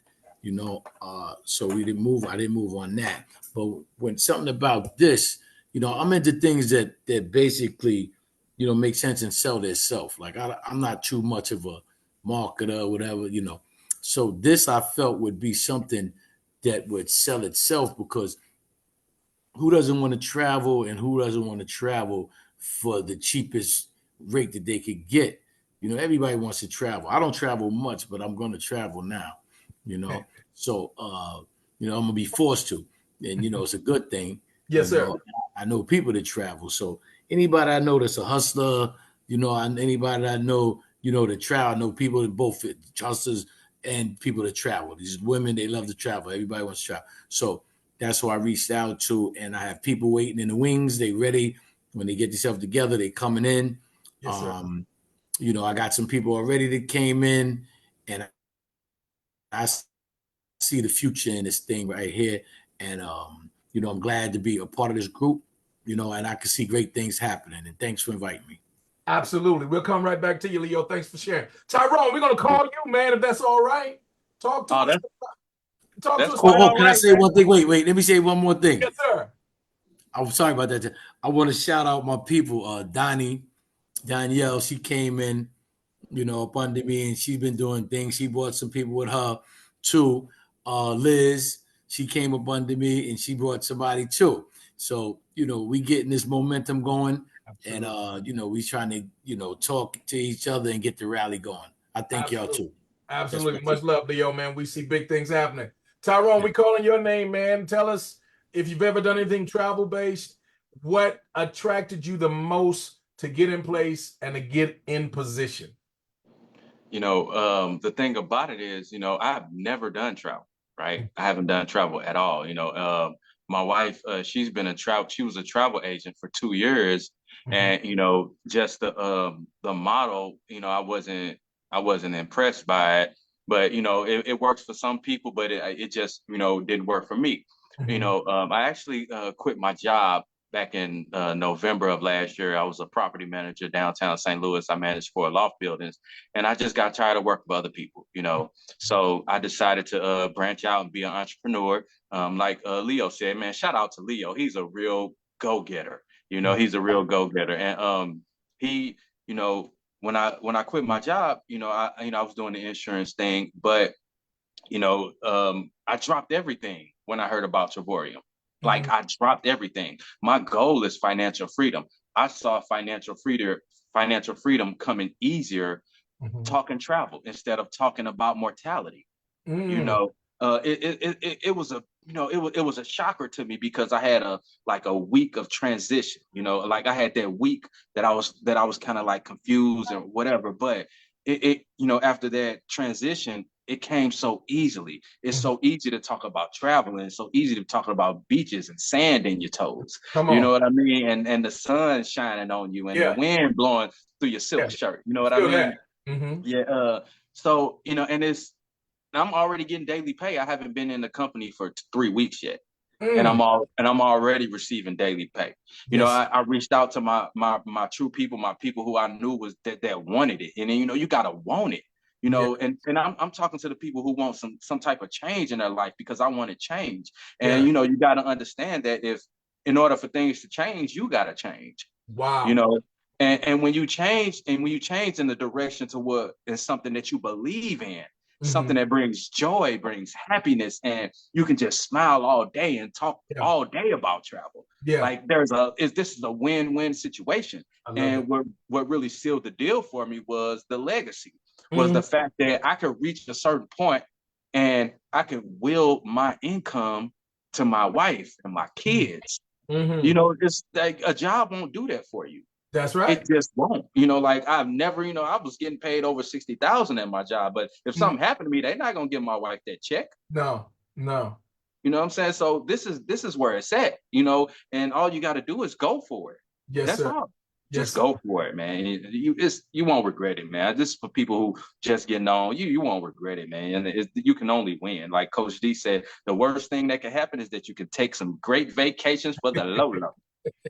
so we didn't move. I didn't move on that. But when something about this, I'm into things that basically, make sense and sell themselves. Like I'm not too much of a marketer, whatever, you know. So this I felt would be something that would sell itself, because who doesn't want to travel, and who doesn't want to travel for the cheapest rate that they could get? You know, everybody wants to travel. I don't travel much, but I'm going to travel now, you know. So, you know, I'm going to be forced to. And, you know, it's a good thing. You Yes, sir. know, I know people that travel. So anybody I know that's a hustler, you know, anybody I know, you know, that travel, I know people that both hustlers and people that travel. These women, they love to travel. Everybody wants to travel. So that's who I reached out to, and I have people waiting in the wings. They ready. When they get themselves together, they coming in. Yes, sir. You know, I got some people already that came in, and I see the future in this thing right here. And you know, I'm glad to be a part of this group. You know, and I can see great things happening. And thanks for inviting me. Absolutely. We'll come right back to you, Leo. Thanks for sharing. Tyrone, we're gonna call you, man, if that's all right. Talk to Oh, us. Talk to that's us. quite all Can I right, say man. one thing? Wait. Let me say one more thing. Yes, sir. I'm sorry about that. I want to shout out my people. Danielle, she came in, you know, up under me, and she's been doing things. She brought some people with her too. Liz, she came up under me, and she brought somebody too. So, you know, we getting this momentum going. Absolutely. And you know, we trying to, you know, talk to each other and get the rally going. I thank y'all Absolutely. too. Absolutely. Much love, Leo, man. We see big things happening. Tyrone, we calling your name, man. Tell us if you've ever done anything travel based. What attracted you the most to get in place and to get in position? The thing about it is, I've never done travel, right? I haven't done travel at all. My wife, she was a travel agent for 2 years, Mhm. and just the model, I wasn't impressed by it. But it works for some people, but it just didn't work for me. Mhm. I actually quit my job back in November of last year. I was a property manager downtown St. Louis. I managed 4 loft buildings, and I just got tired of working for other people. So I decided to branch out and be an entrepreneur. Like Leo said, man, shout out to Leo. He's a real go-getter. He's a real go-getter. And he, when I quit my job, I was doing the insurance thing, but I dropped everything when I heard about Triborium. Like, Mhm. I dropped everything. My goal is financial freedom. I saw financial freedom coming easier Mhm. talking travel instead of talking about mortality. You Mm. know, it was a it was a shocker to me, because I had a week of transition. Like, I had that week that I was kind of like confused or whatever. But after that transition, it came so easily. It's Mhm. so easy to talk about traveling. It's so easy to talk about beaches and sand in your toes. Come You know on. what I mean? And the sun shining on you, and the Yeah. wind blowing through your Yeah. silk shirt. You know what I Feel that. mean? Hmm. Yeah. So and I'm already getting daily pay. I haven't been in the company for 3 weeks yet, and Mm. I'm already receiving daily pay. Yes. I reached out to my true people, my people who I knew was that wanted it, and then you gotta want it. Yeah. And I'm talking to the people who want some type of change in their life, because I want to change. And Yeah. you got to understand that, if in order for things to change, you got to change. you Wow. know and when you change in the direction to what is something that you believe in, something Hmm. that brings joy, brings happiness, and you can just smile all day and talk Yeah. all day about travel. Yeah. Like, this is a win-win situation. I love it. And what really sealed the deal for me was the legacy, was Hmm. the fact that I could reach a certain point, and I could will my income to my wife and my kids. Hmm. It's like a job won't do that for you. That's right. It just won't. Like, I've never, I was getting paid over 60,000 at my job, but if Mm. something happened to me, they're not gonna give my wife that check. No. No. You know what I'm saying? So this is where it's at. And all you got to do is go for it. Yes, That's sir. all. Yes, Just sir. go for it, man. You won't regret it, man. This is for people who just getting on. You won't regret it, man. And you can only win. Like Coach D said, the worst thing that can happen is that you can take some great vacations for the low low.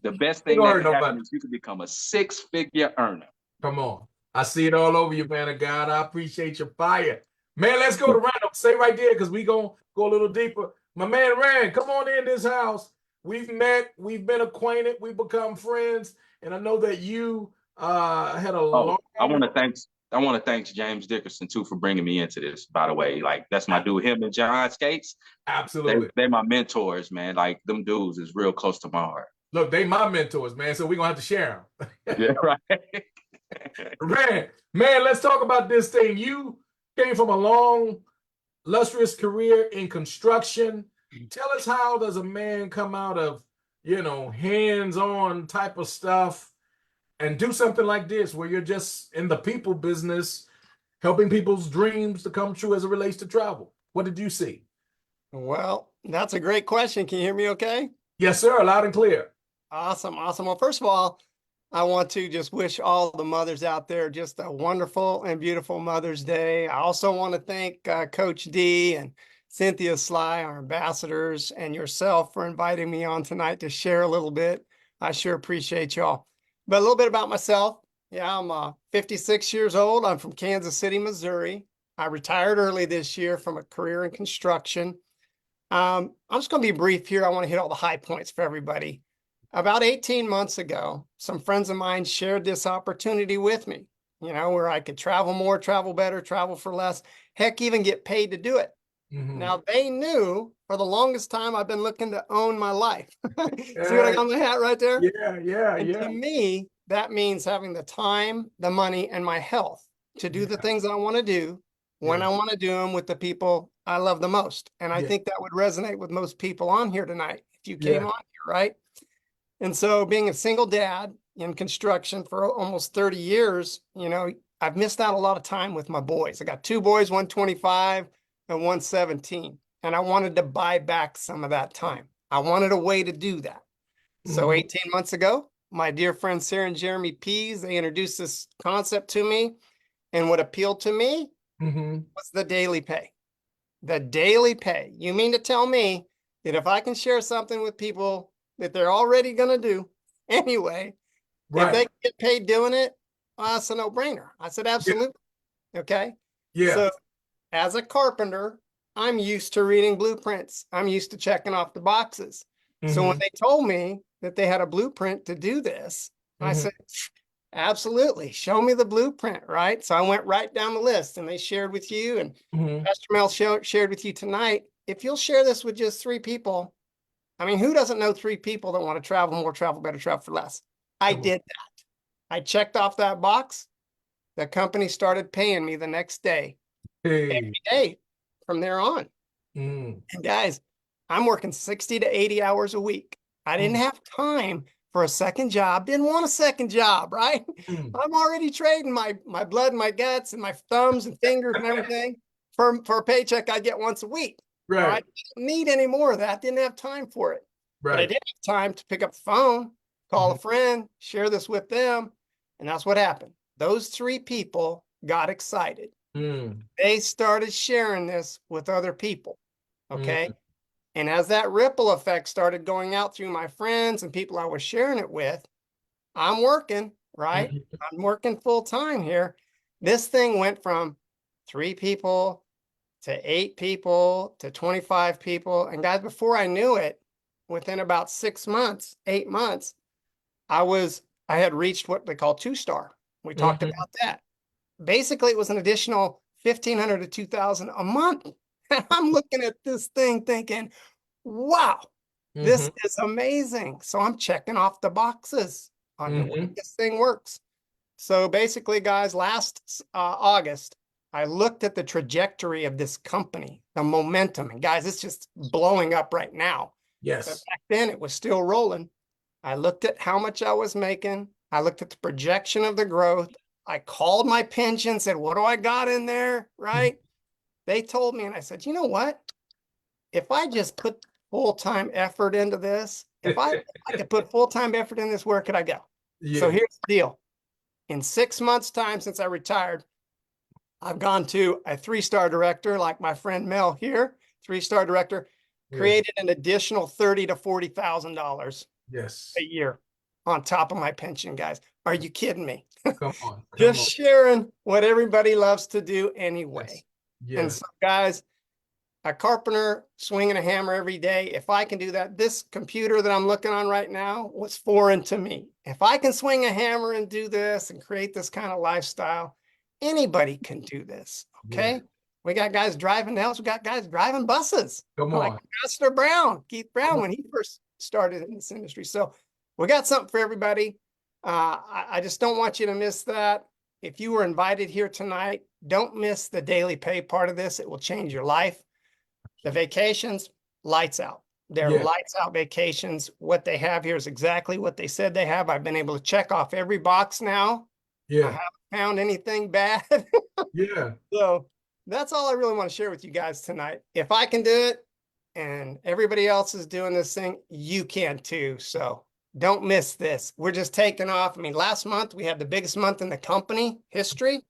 The best Ain't thing gonna that hurt can happen nobody. is you can become a 6-figure earner. Come on. I see it all over you, man of God. I appreciate your fire. Man, let's go to Randall. Stay right there, because we gonna go a little deeper. My man Rand, come on in this house. We've met, we've been acquainted, we've become friends, and I know that you had a Oh, long I want to thank I want to thank James Dickerson too for bringing me into this, by the way. Like, that's my dude, him and John Skates. Absolutely. They're my mentors, man. Like, them dudes is real close to my heart. Look, they my mentors, man. So we're gonna have to share them. Yeah, right. Man, let's talk about this thing. You came from a long, lustrous career in construction. Tell us, how does a man come out of, hands-on type of stuff and do something like this where you're just in the people business, helping people's dreams to come true as it relates to travel? What did you see? Well, that's a great question. Can you hear me okay? Yes, sir. Loud and clear. Awesome. Awesome. Well, first of all, I want to just wish all the mothers out there just a wonderful and beautiful Mother's Day. I also want to thank Coach D and Cynthia Sly, our ambassadors, and yourself for inviting me on tonight to share a little bit. I sure appreciate y'all. But a little bit about myself. Yeah, I'm 56 years old. I'm from Kansas City, Missouri. I retired early this year from a career in construction. I'm just going to be brief here. I want to hit all the high points for everybody. About 18 months ago, some friends of mine shared this opportunity with me, where I could travel more, travel better, travel for less, heck, even get paid to do it. Now, they knew for the longest time I've been looking to own my life. See what I got on my hat right there? Yeah. To me, that means having the time, the money, and my health to do the things I want to do when I want to do them with the people I love the most. And I think that would resonate with most people on here tonight if you came on here, right? And so being a single dad in construction for almost 30 years, I've missed out a lot of time with my boys. I got 2 boys, 125 and 117. And I wanted to buy back some of that time. I wanted a way to do that. So 18 months ago, my dear friends Sarah and Jeremy Pease, they introduced this concept to me. And what appealed to me was the daily pay. The daily pay. You mean to tell me that if I can share something with people that they're already going to do anyway, if they get paid doing it, it's a no-brainer. I said, absolutely. Okay. So as a carpenter, I'm used to reading blueprints. I'm used to checking off the boxes. So when they told me that they had a blueprint to do this, I said, absolutely. Show me the blueprint, right? So I went right down the list, and they shared with you, and Pastor Mel shared with you tonight. If you'll share this with just 3 people, I mean, who doesn't know 3 people that want to travel more, travel better, travel for less? I did that. I checked off that box. The company started paying me the next day, every day from there on. And guys, I'm working 60 to 80 hours a week. I didn't have time for a second job. Didn't want a second job, right? I'm already trading my blood and my guts and my thumbs and fingers and everything for a paycheck I get once a week. Right. I didn't need any more of that. Didn't have time for it. But I did have time to pick up the phone, call a friend, share this with them. And that's what happened. Those 3 people got excited. They started sharing this with other people. Okay. And as that ripple effect started going out through my friends and people I was sharing it with, I'm working, right? I'm working full time here. This thing went from 3 people to 8 people to 25 people. And guys, before I knew it, within about 6 months, 8 months, I had reached what they call 2-star. We talked about that. Basically, it was an additional $1,500 to $2,000 a month. And I'm looking at this thing thinking, wow, this is amazing. So I'm checking off the boxes on the way this thing works. So basically, guys, last August, I looked at the trajectory of this company, the momentum. And guys, it's just blowing up right now. Yes. But back then, it was still rolling. I looked at how much I was making. I looked at the projection of the growth. I called my pension, said, what do I got in there, right? They told me, and I said, you know what? If I just put full-time effort into this, if I could put full-time effort in this, where could I go? So here's the deal. In 6 months' time since I retired, I've gone to a 3-star director, like my friend Mel here, 3-star director, created an additional $30,000 to $40,000 a year on top of my pension, guys. Are you kidding me? Come on. Just sharing what everybody loves to do anyway. And so, guys, a carpenter swinging a hammer every day, if I can do that, this computer that I'm looking on right now was foreign to me. If I can swing a hammer and do this and create this kind of lifestyle, Anybody can do this. Okay. Yeah. We got guys driving the house. We got guys driving buses. Come Like on. Pastor Brown, Keith Brown, when he first started in this industry. So we got something for everybody. I just don't want you to miss that. If you were invited here tonight, don't miss the daily pay part of this. It will change your life. The vacations, lights out. They're Yeah. lights out vacations. What they have here is exactly what they said they have. I've been able to check off every box now. I Yeah. haven't found anything bad. Yeah. So that's all I really want to share with you guys tonight. If I can do it and everybody else is doing this thing, you can too. So don't miss this. We're just taking off. I mean, last month we had the biggest month in the company history.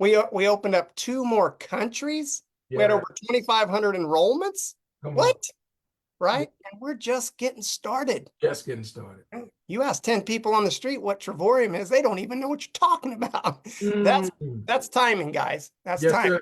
We opened up 2 more countries. We had Yeah. over 2,500 enrollments. Come on. What? Right? And we're just getting started. Just getting started. You ask 10 people on the street what Trevorium is, they don't even know what you're talking about. Mm. That's timing, guys. That's Yes, timing. sir.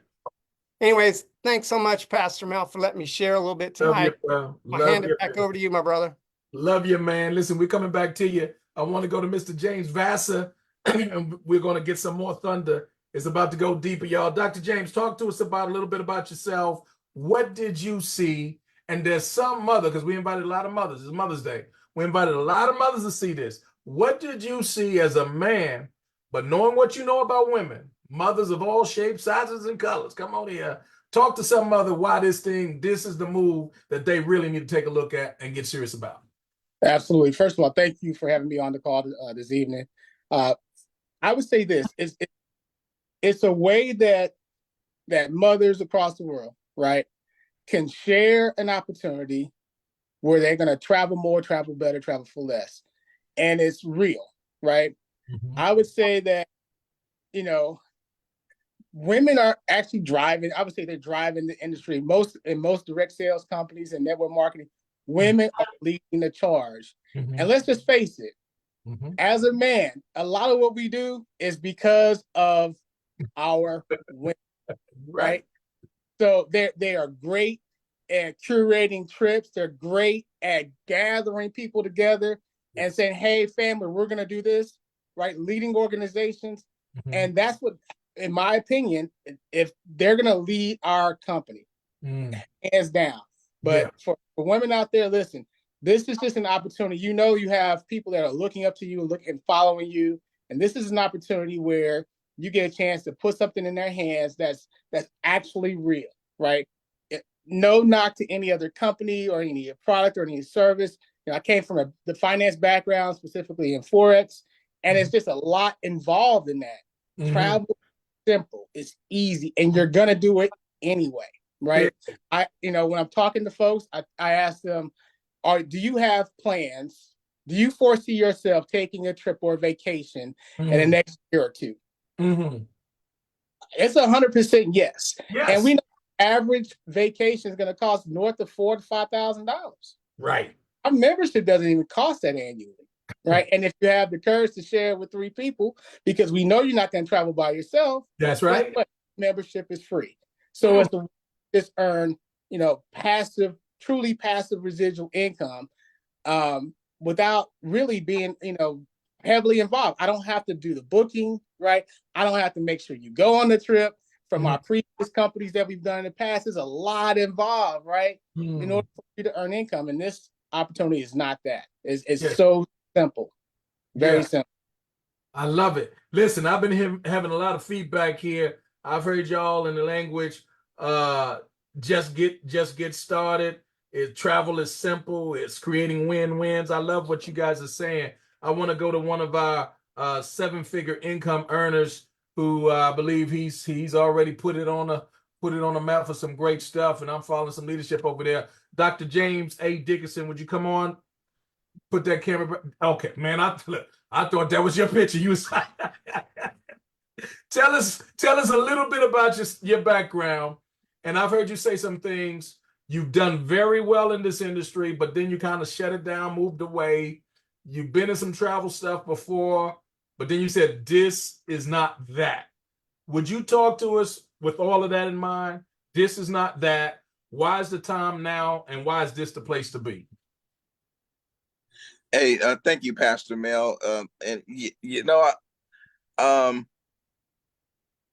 Anyways, thanks so much, Pastor Mel, for letting me share a little bit Love tonight. you, bro. I'll hand it back over to you, my brother. Love you, man. Listen, we're coming back to you. I want to go to Mr. James Vassar, and we're going to get some more thunder. It's about to go deeper, y'all. Dr. James, talk to us about a little bit about yourself. What did you see? And there's some mother, because we invited a lot of mothers. It's Mother's Day. We invited a lot of mothers to see this. What did you see as a man, but knowing what you know about women, mothers of all shapes, sizes, and colors? Come on here. Talk to some mother why this is the move that they really need to take a look at and get serious about. Absolutely. First of all, thank you for having me on the call this evening. I would say this: it's a way that mothers across the world, right, can share an opportunity where they're going to travel more, travel better, travel for less, and it's real, right? Mm-hmm. I would say that women are actually driving. I would say they're driving the industry. In most direct sales companies and network marketing, women are leading the charge. Mm-hmm. And let's just face it, mm-hmm. as a man, a lot of what we do is because of our women, right? So they are great at curating trips. They're great at gathering people together and saying, hey, family, we're going to do this, right? Leading organizations. Mm-hmm. And that's what, in my opinion, if they're going to lead our company, hands down. But for women out there, listen, this is just an opportunity. You have people that are looking up to you, looking and following you. And this is an opportunity where you get a chance to put something in their hands that's actually real, right? No knock to any other company or any product or any service. I came from the finance background, specifically in Forex, and it's just a lot involved in that. Mm-hmm. Travel, simple, it's easy, and you're gonna do it anyway, right? When I'm talking to folks, I ask them, do you have plans? Do you foresee yourself taking a trip or a vacation in the next year or two? Mm-hmm. It's 100% yes. Yes. And we know average vacation is going to cost north of $4,000 to $5,000. Right. Our membership doesn't even cost that annually, right? And if you have the courage to share it with 3 people, because we know you're not going to travel by yourself. That's right. Membership is free. So it's to just earn, truly passive residual income without really being, heavily involved. I don't have to do the booking, right? I don't have to make sure you go on the trip. From our previous companies that we've done in the past, there's a lot involved, right? In order for you to earn income. And this opportunity is not that. It's so simple. Very simple. I love it. Listen, I've been having a lot of feedback here. I've heard y'all in the language, just get started. Travel is simple. It's creating win-wins. I love what you guys are saying. I want to go to one of our 7-figure income earners who I believe he's already put it on a map for some great stuff, and I'm following some leadership over there. Dr. James A. Dickinson, would you come on? Put that camera. Okay, man. I thought that was your picture. You was tell us a little bit about your background. And I've heard you say some things. You've done very well in this industry, but then you kind of shut it down, moved away. You've been in some travel stuff before, but then you said this is not that. Would you talk to us with all of that in mind? This is not that. Why is the time now, and why is this the place to be? Hey, thank you, Pastor Mel.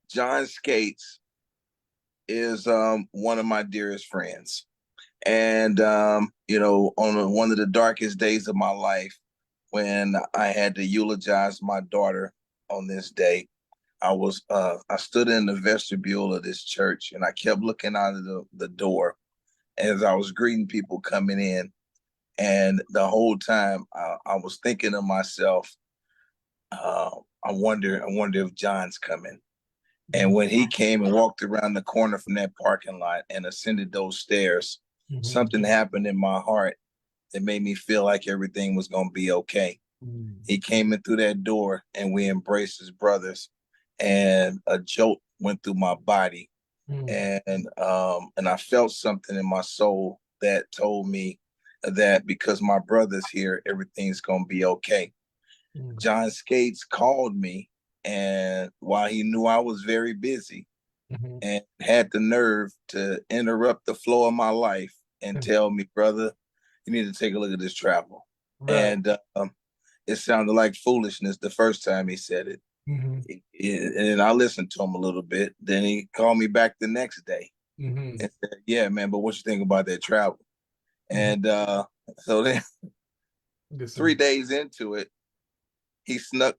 John Skates is one of my dearest friends. And, on one of the darkest days of my life, when I had to eulogize my daughter on this day, I stood in the vestibule of this church, and I kept looking out of the door as I was greeting people coming in. And the whole time I was thinking to myself, I wonder if John's coming. And when he came and walked around the corner from that parking lot and ascended those stairs, something happened in my heart that made me feel like everything was going to be okay. He came in through that door, and we embraced as brothers, and a jolt went through my body. And I felt something in my soul that told me that because my brother's here, everything's going to be okay. John Skates called me, and while he knew I was very busy, and had the nerve to interrupt the flow of my life and tell me, brother, you need to take a look at this travel. Right. And it sounded like foolishness the first time he said it. And I listened to him a little bit. Then he called me back the next day and said, yeah, man, but what you think about that travel? And so then 3 days into it, he snuck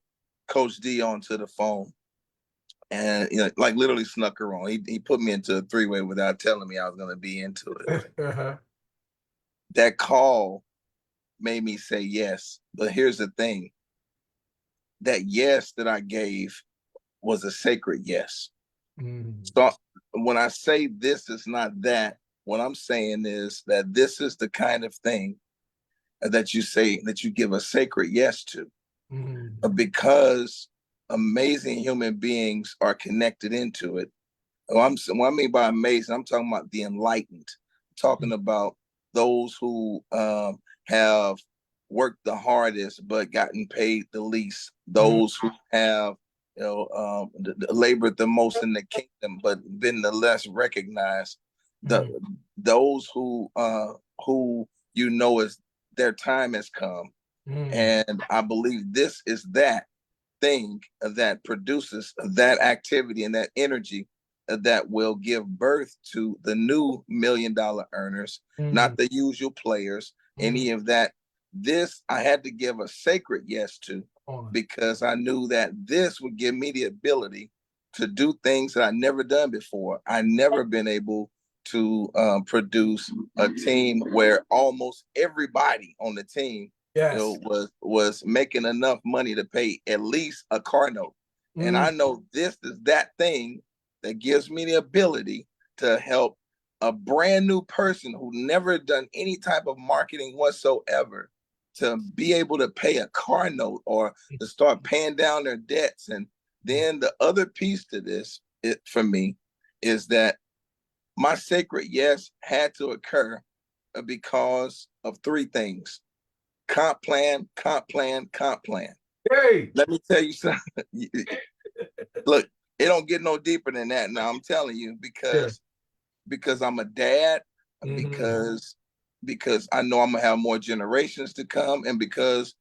Coach D onto the phone, and like literally snuck her on. He put me into a three-way without telling me I was going to be into it. That call made me say yes. But here's the thing. That yes that I gave was a sacred yes. So when I say this is not that, what I'm saying is that this is the kind of thing that you say, that you give a sacred yes to. Because amazing human beings are connected into it. What I mean by amazing, I'm talking about the enlightened. I'm talking about those who have worked the hardest but gotten paid the least. Those who have labored the most in the kingdom but been the less recognized. Those who is their time has come. And I believe this is that thing that produces that activity and that energy that will give birth to the new $1 million earners, not the usual players, any of that. This I had to give a sacred yes to, because I knew that this would give me the ability to do things that I'd never done before. I never been able to produce a team where almost everybody on the team was making enough money to pay at least a car note. And I know this is that thing that gives me the ability to help a brand new person who never done any type of marketing whatsoever to be able to pay a car note or to start paying down their debts. And then the other piece to this, for me, is that my sacred yes had to occur because of three things: comp plan, comp plan, comp plan. Hey, let me tell you something. Look, it don't get no deeper than that. Now I'm telling you, because I'm a dad, because I know I'm gonna have more generations to come, and because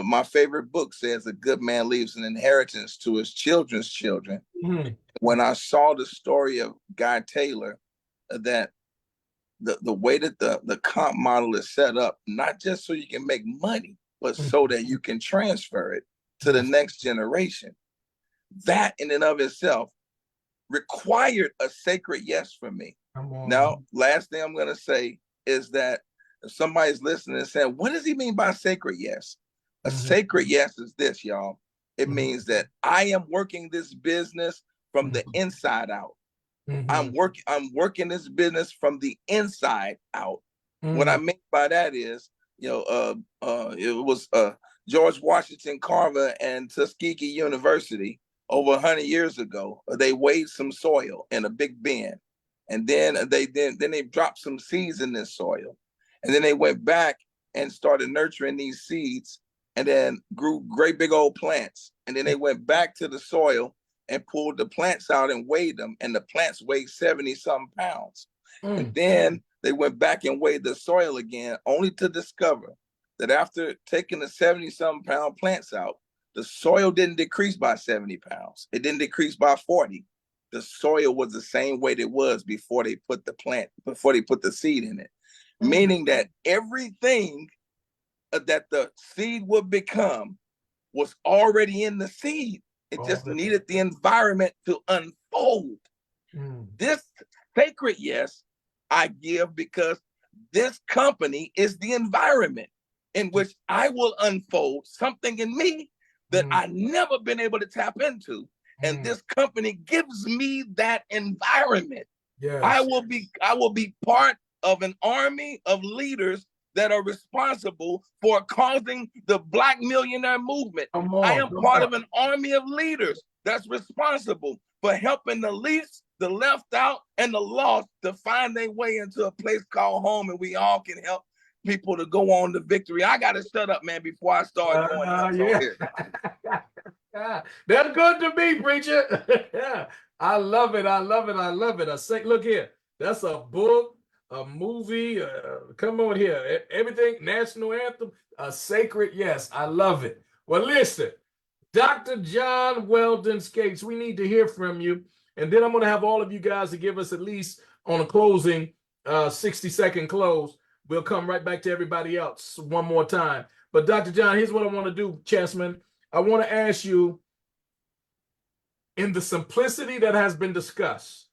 my favorite book says a good man leaves an inheritance to his children's children. When I saw the story of Guy Taylor, that the way that the comp model is set up, not just so you can make money, but so that you can transfer it to the next generation, that in and of itself required a sacred yes from me. Now, last thing I'm going to say is that if somebody's listening and saying, what does he mean by sacred yes? A sacred yes is this, y'all. It means that I am working this business from the inside out. I'm working this business from the inside out. What I mean by that is, it was George Washington Carver and Tuskegee University over 100 years ago. They weighed some soil in a big bin, and then they dropped some seeds in this soil, and then they went back and started nurturing these seeds, and then grew great big old plants. And then they went back to the soil and pulled the plants out and weighed them, and the plants weighed 70-something pounds. And then they went back and weighed the soil again, only to discover that after taking the 70-something pound plants out, the soil didn't decrease by 70 pounds. It didn't decrease by 40. the soil was the same way it was before they put the seed in it. Meaning that everything that the seed would become was already in the seed. It just needed the environment to unfold. This sacred yes I give because this company is the environment in which I will unfold something in me that I've never been able to tap into. And this company gives me that environment. Yes. I will be part of an army of leaders that are responsible for causing the Black millionaire movement. I am part of an army of leaders that's responsible for helping the least, the left out, and the lost to find their way into a place called home, and we all can help people to go on to victory. I got to shut up, man, before I start going. Yeah. That's good to me, preacher. Yeah. I love it. I love it. I love it. I say, look here, that's a book, a movie. Come on here. Everything, national anthem, a sacred yes. I love it. Well, listen, Dr. John Weldon Skates, we need to hear from you. And then I'm going to have all of you guys to give us at least on a closing 60-second close. We'll come right back to everybody else one more time. But Dr. John, here's what I want to do, Chessman. I want to ask you, in the simplicity that has been discussed,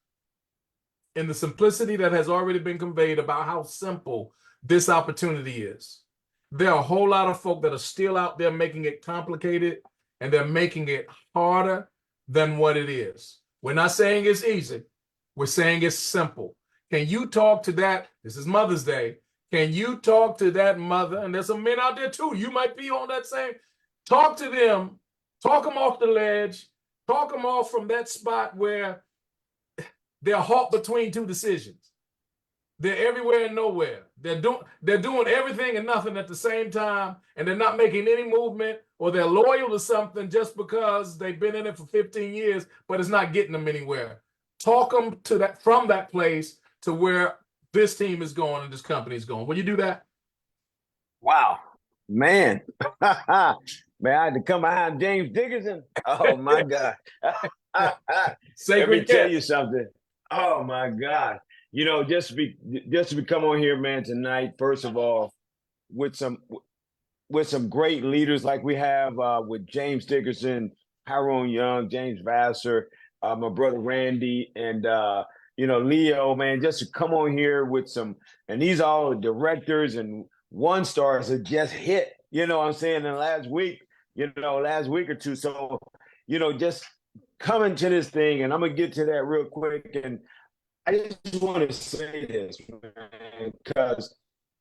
in the simplicity that has already been conveyed about how simple this opportunity is, there are a whole lot of folk that are still out there making it complicated, and they're making it harder than what it is. We're not saying it's easy. We're saying it's simple. Can you talk to that? This is Mother's Day. Can you talk to that mother? And there's some men out there too. You might be on that same. Talk to them. Talk them off the ledge. Talk them off from that spot where they're caught between two decisions. They're everywhere and nowhere. They're doing everything and nothing at the same time, and they're not making any movement, or they're loyal to something just because they've been in it for 15 years, but it's not getting them anywhere. Talk them to that, from that place to where this team is going and this company is going. Will you do that? Wow, man. Man, I had to come behind James Dickinson. Oh my God. Let me tell you something. Oh my God. You know, just to come on here, man, tonight, first of all, with some great leaders like we have with James Dickinson, Tyrone Young, James Vassar, my brother Randy, and you know, Leo, man, just to come on here with some, and these all directors and one stars that just hit, you know what I'm saying, in the last week or two. So, you know, just coming to this thing, and I'm gonna get to that real quick. And I just want to say this, man, because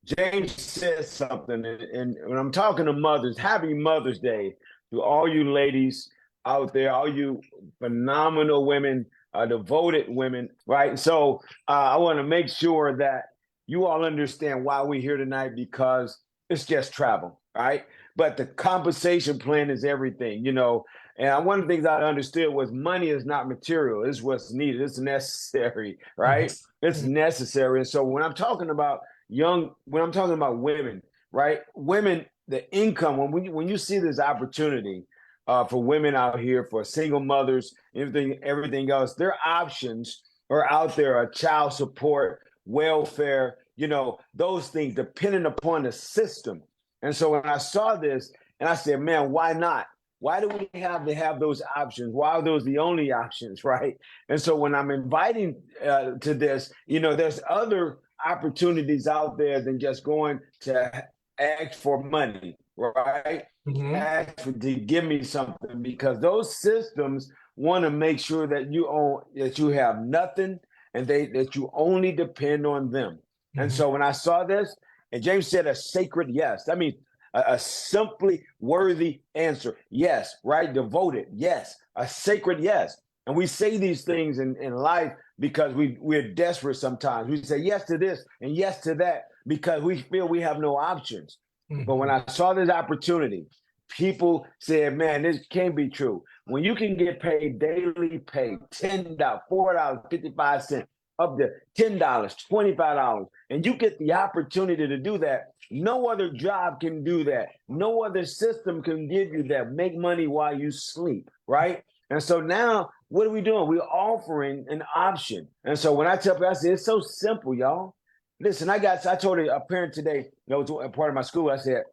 James said something, and when I'm talking to mothers, happy Mother's Day to all you ladies out there, all you phenomenal women, devoted women, right? So I want to make sure that you all understand why we're here tonight, because it's just travel, right? But the compensation plan is everything, you know. And one of the things I understood was money is not material. It's what's needed. It's necessary, right? It's necessary. And so when I'm talking about women, right? Women, the income, when you see this opportunity for women out here, for single mothers, everything else, their options are out there, child support, welfare, you know, those things depending upon the system. And so when I saw this, and I said, man, why not? Why do we have to have those options? Why are those the only options, right? And so when I'm inviting to this, you know, there's other opportunities out there than just going to ask for money, right? Ask to give me something, because those systems want to make sure that you have nothing, and that you only depend on them. And so when I saw this, and James said a sacred yes, I mean, a simply worthy answer. Yes, right? Devoted. Yes. A sacred yes. And we say these things in life because we're desperate sometimes. We say yes to this and yes to that because we feel we have no options. But when I saw this opportunity, people said, man, this can't be true. When you can get paid daily pay, $10, $4.55, up to $10, $25, and you get the opportunity to do that, no other job can do that. No other system can give you that. Make money while you sleep, right? And so now what are we doing? We're offering an option. And so when I tell people, I say, it's so simple, y'all. Listen, I told a parent today, was a part of my school. I said,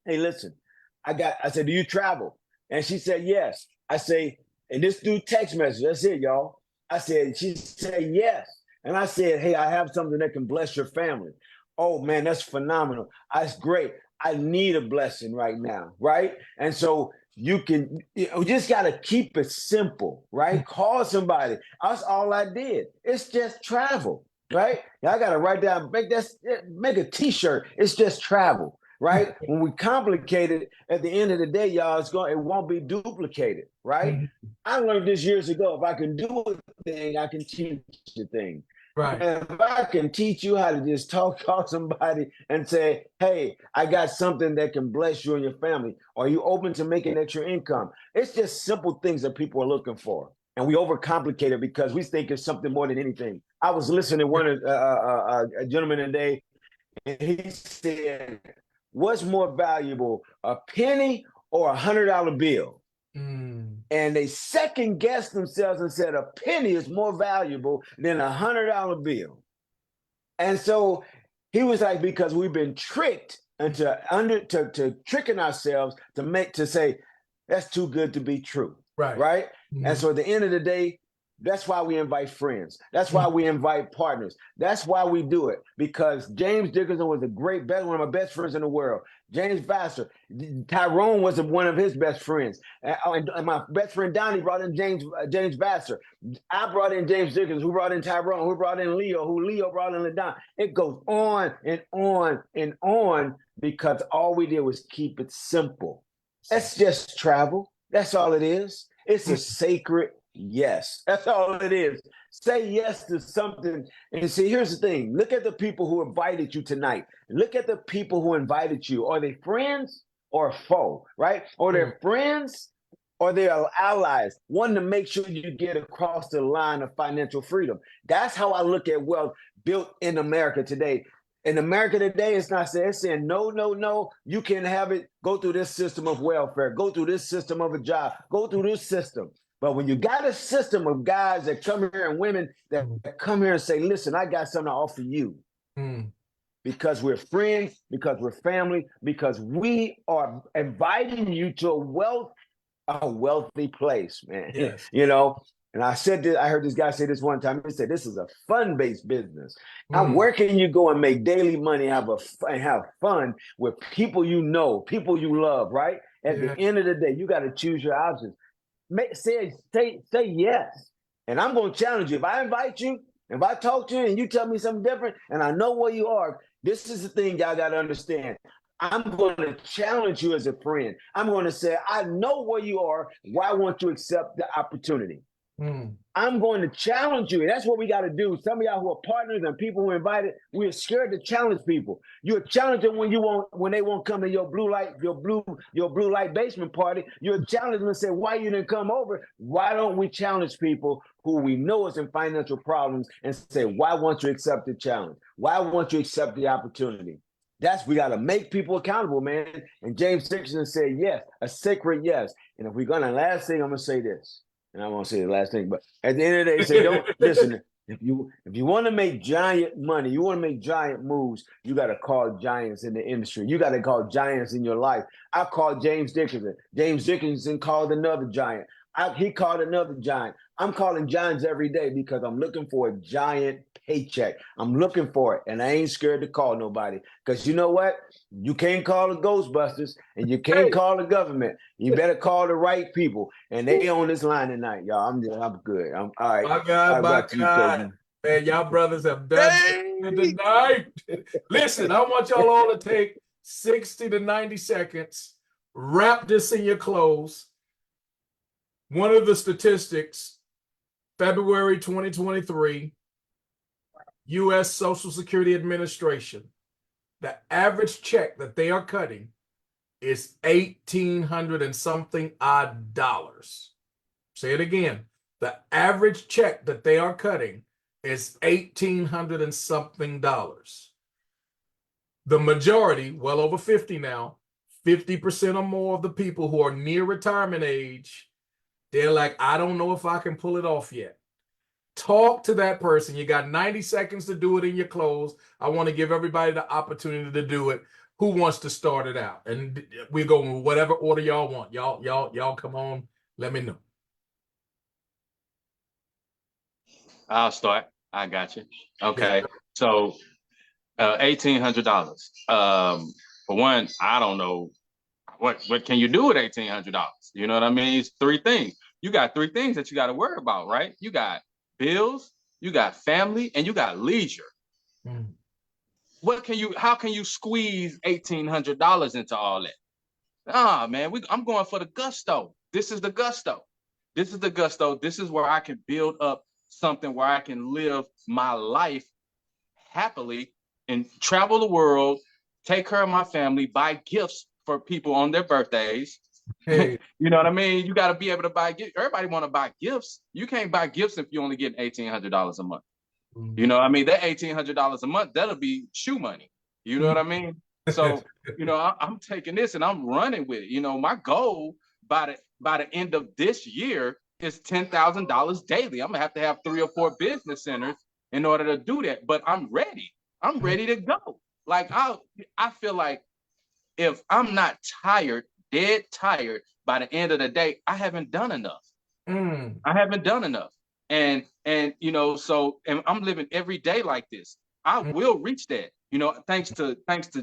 hey, listen, I said, do you travel? And she said, yes. I say, and this through text message. That's it, y'all. She said, yes. And I said, hey, I have something that can bless your family. Oh, man, that's phenomenal. That's great. I need a blessing right now, right? And so you just got to keep it simple, right? Call somebody. That's all I did. It's just travel, right? I got to write down, make a t-shirt. It's just travel, right? When we complicate it, at the end of the day, y'all, it won't be duplicated, right? I learned this years ago. If I can do a thing, I can teach the thing. Right. And if I can teach you how to just call somebody and say, hey, I got something that can bless you and your family. Are you open to making extra income? It's just simple things that people are looking for. And we overcomplicate it because we think it's something more than anything. I was listening to one a gentleman today, and he said, what's more valuable, a penny or $100 bill? And they second guessed themselves and said a penny is more valuable than $100 bill. And so he was like, because we've been tricked into tricking ourselves to say that's too good to be true. Right. And so at the end of the day, that's why we invite friends. That's why we invite partners. That's why we do it, because James Dickinson was one of my best friends in the world. James Vassar, Tyrone was one of his best friends. And my best friend Donnie brought in James Vassar. I brought in James Dickinson, who brought in Tyrone, who brought in Leo, who Leo brought in LaDon. It goes on and on and on because all we did was keep it simple. That's just travel. That's all it is. It's a sacred yes. That's all it is. Say yes to something. And see, here's the thing. Look at the people who invited you tonight. Look at the people who invited you. Are they friends or foe, right? Or they're friends or they're allies, wanting to make sure you get across the line of financial freedom. That's how I look at wealth built in America today. In America today, it's saying, no, you can have it. Go through this system of welfare. Go through this system of a job. Go through this system. But when you got a system of guys that come here and women that come here and say, listen, I got something to offer you. Because we're friends, because we're family, because we are inviting you to a wealthy place, man. Yes. And I said this, I heard this guy say this one time. He said, this is a fun-based business. Now, where can you go and make daily money, have fun with people you know, people you love, right? At the end of the day, you got to choose your options. Say yes. And I'm going to challenge you. If I invite you, if I talk to you and you tell me something different and I know where you are, this is the thing y'all got to understand. I'm going to challenge you as a friend. I'm going to say, I know where you are. Why won't you accept the opportunity? I'm going to challenge you. And that's what we got to do. Some of y'all who are partners and people who are invited, we're scared to challenge people. You're challenging when they won't come to your blue light basement party. You're challenging them and say, why you didn't come over? Why don't we challenge people who we know is in financial problems and say, why won't you accept the challenge? Why won't you accept the opportunity? We got to make people accountable, man. And James Dickinson said, yes, a sacred yes. And if we're going to, last thing, I'm going to say this. And I won't say the last thing, but at the end of the day, say, don't listen. If you want to make giant money, you want to make giant moves, you got to call giants in the industry. You got to call giants in your life. I called James Dickinson. James Dickinson called another giant. He called another giant. I'm calling giants every day because I'm looking for a giant paycheck. I'm looking for it, and I ain't scared to call nobody. Because you know what? You can't call the Ghostbusters, and you can't call the government. You better call the right people, and they on this line tonight, y'all. I'm good. I'm all right. My God. Man, y'all brothers have done it tonight. Listen, I want y'all all to take 60 to 90 seconds, wrap this in your clothes. One of the statistics, February 2023, U.S. Social Security Administration, the average check that they are cutting is $1,800 and something odd dollars. Say it again. The average check that they are cutting is $1,800 and something dollars. The majority, well over 50 now, 50% or more of the people who are near retirement age They're like, I don't know if I can pull it off yet. Talk to that person. You got 90 seconds to do it in your close. I want to give everybody the opportunity to do it. Who wants to start it out? And we go in whatever order y'all want. Y'all come on. Let me know. I'll start. I got you. Okay. Yeah. So $1,800. For one, I don't know what can you do with $1,800? You know what I mean? It's three things. You got three things that you got to worry about, right? You got bills, you got family, and you got leisure. Mm. How can you squeeze $1,800 into all that? Ah, man, I'm going for the gusto. This is the gusto. This is the gusto. This is where I can build up something where I can live my life happily and travel the world, take care of my family, buy gifts for people on their birthdays. Hey. You know what I mean? You got to be able to buy gifts. Everybody want to buy gifts. You can't buy gifts if you only get $1,800 a month. Mm-hmm. You know what I mean? That $1,800 a month, that'll be shoe money. You know what I mean? So, you know, I'm taking this and I'm running with it. You know, my goal by the end of this year is $10,000 daily. I'm gonna have 3 or 4 business centers in order to do that. But I'm ready. I'm ready to go. Like I feel like if I'm not tired, dead tired by the end of the day, I haven't done enough. I haven't done enough. And you know, so and I'm living every day like this. I will reach that. You know, thanks to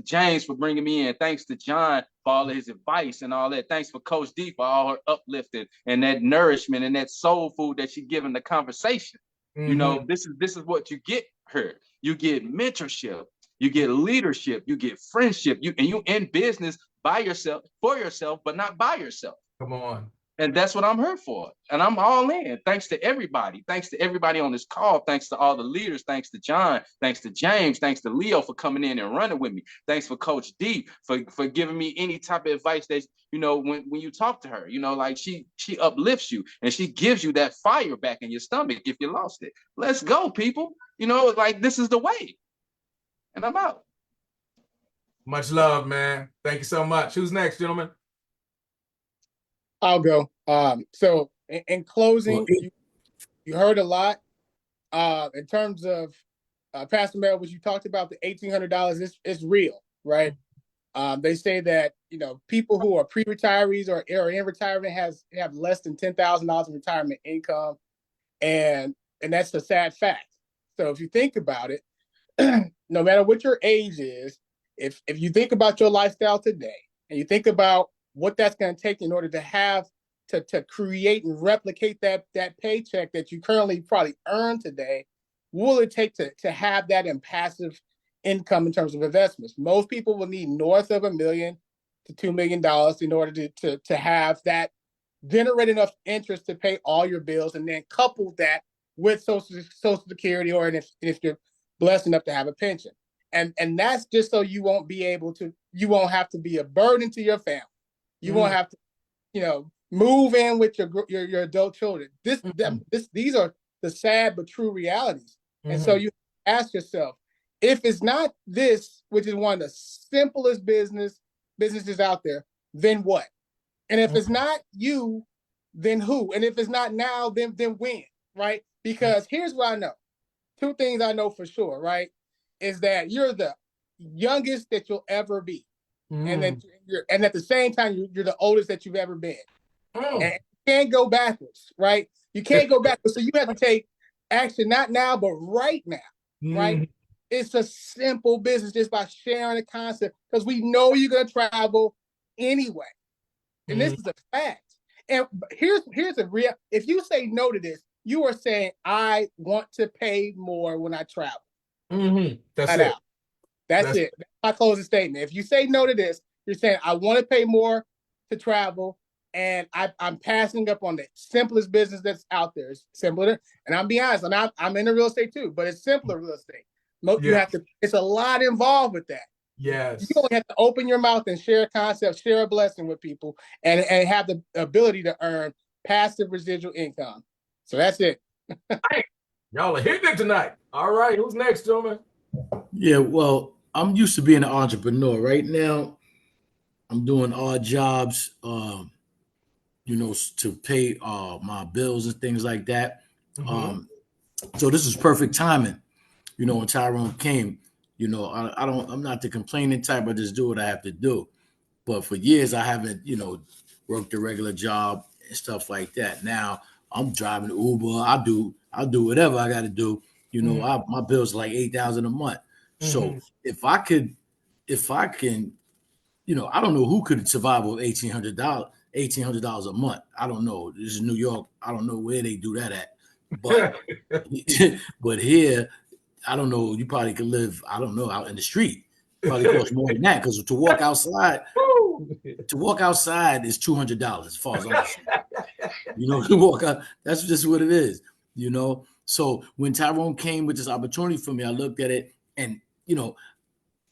James for bringing me in. Thanks to John for all of his advice and all that. Thanks for Coach D for all her uplifting and that nourishment and that soul food that she giving the conversation. Mm-hmm. You know, this is what you get here. You get mentorship, you get leadership, you get friendship. You in business by yourself, for yourself, but not by yourself. Come on. And that's what I'm here for. And I'm all in. Thanks to everybody. Thanks to everybody on this call. Thanks to all the leaders. Thanks to John. Thanks to James. Thanks to Leo for coming in and running with me. Thanks for Coach D for giving me any type of advice that, you know, when you talk to her, you know, like she uplifts you and she gives you that fire back in your stomach if you lost it. Let's go, people. You know, like this is the way. And I'm out. Much love, man. Thank you so much. Who's next, gentlemen? I'll go. So in closing, you heard a lot. In terms of Pastor Mel, what you talked about, the $1,800 is real, right? They say that, you know, people who are pre-retirees or in retirement have less than $10,000 in retirement income, and that's a sad fact. So if you think about it, no matter what your age is, if you think about your lifestyle today and you think about what that's going to take in order to have to create and replicate that paycheck that you currently probably earn today, what will it take to have that in passive income in terms of investments? Most people will need north of $1 million to $2 million in order to have that generate enough interest to pay all your bills, and then couple that with Social Security, or if you're blessed enough to have a pension. And that's just so you won't have to be a burden to your family. You won't have to, you know, move in with your adult children. These are the sad but true realities. And so you ask yourself, if it's not this, which is one of the simplest businesses out there, then what? And if it's not you, then who? And if it's not now, then when, right? Because here's what I know. 2 things I know for sure, right? Is that you're the youngest that you'll ever be. And then at the same time, you're the oldest that you've ever been. And you can't go backwards, right? You can't go backwards. So you have to take action, not now, but right now, right? It's a simple business just by sharing a concept, because we know you're going to travel anyway. And this is a fact. And here's a real, if you say no to this, you are saying, I want to pay more when I travel. That's it. That's it. That's my closing statement. If you say no to this, you're saying, I want to pay more to travel, and I'm passing up on the simplest business that's out there. It's simpler. And I'll be honest, I'm in the real estate too, but it's simpler real estate. You have to, it's a lot involved with that. Yes. You only have to open your mouth and share a concept, share a blessing with people, and have the ability to earn passive residual income. So that's it. Y'all are hitting it tonight. All right. Who's next, gentlemen? Yeah, well, I'm used to being an entrepreneur. Right now, I'm doing odd jobs. to pay my bills and things like that. So this was perfect timing, when Tyrone came. I'm not the complaining type. I just do what I have to do. But for years, I haven't, worked a regular job and stuff like that. Now I'm driving Uber. I do whatever I got to do. My bills are like $8,000 a month. So if I can, I don't know who could survive with $1,800 a month. I don't know. This is New York. I don't know where they do that at. But but here, I don't know. You probably could live, I don't know, out in the street. Probably cost more than that, because to walk outside is $200 as far as I'm concerned. To walk out, that's just what it is. So when Tyrone came with this opportunity for me, I looked at it, and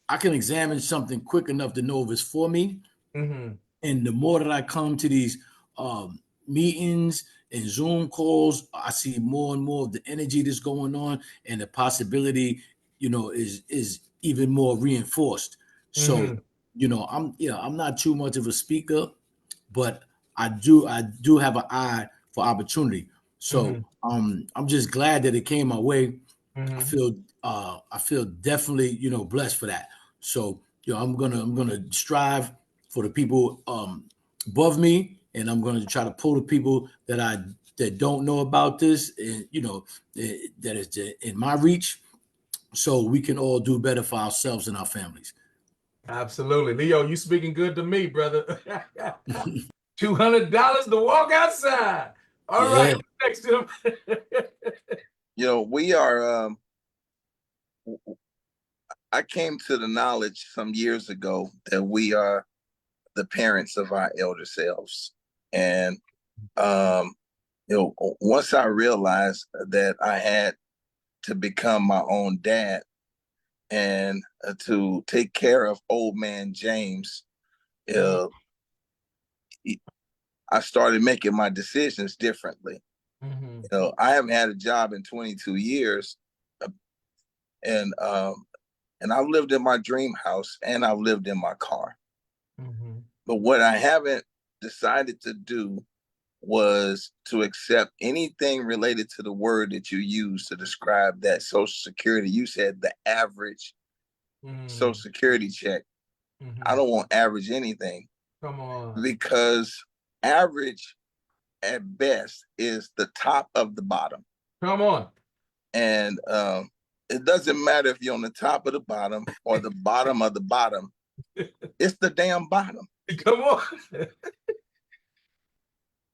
I can examine something quick enough to know if it's for me. And the more that I come to these meetings and Zoom calls, I see more and more of the energy that's going on, and the possibility, is even more reinforced. So, I'm not too much of a speaker, but I do have an eye for opportunity. So I'm just glad that it came my way. I feel definitely, blessed for that. So, I'm gonna strive for the people above me, and I'm gonna try to pull the people that don't know about this, and that is in my reach, so we can all do better for ourselves and our families. Absolutely. Leo, you speaking good to me, brother. $200 to walk outside. All right, next to him. We are I came to the knowledge some years ago that we are the parents of our elder selves. And once I realized that I had to become my own dad and to take care of old man James, I started making my decisions differently. I haven't had a job in 22 years, and I've lived in my dream house, and I've lived in my car. But what I haven't decided to do was to accept anything related to the word that you use to describe that Social Security. You said the average Social Security check. I don't want average anything. Come on. Because average at best is the top of the bottom. Come on. And it doesn't matter if you're on the top of the bottom or the bottom of the bottom. It's the damn bottom. Come on.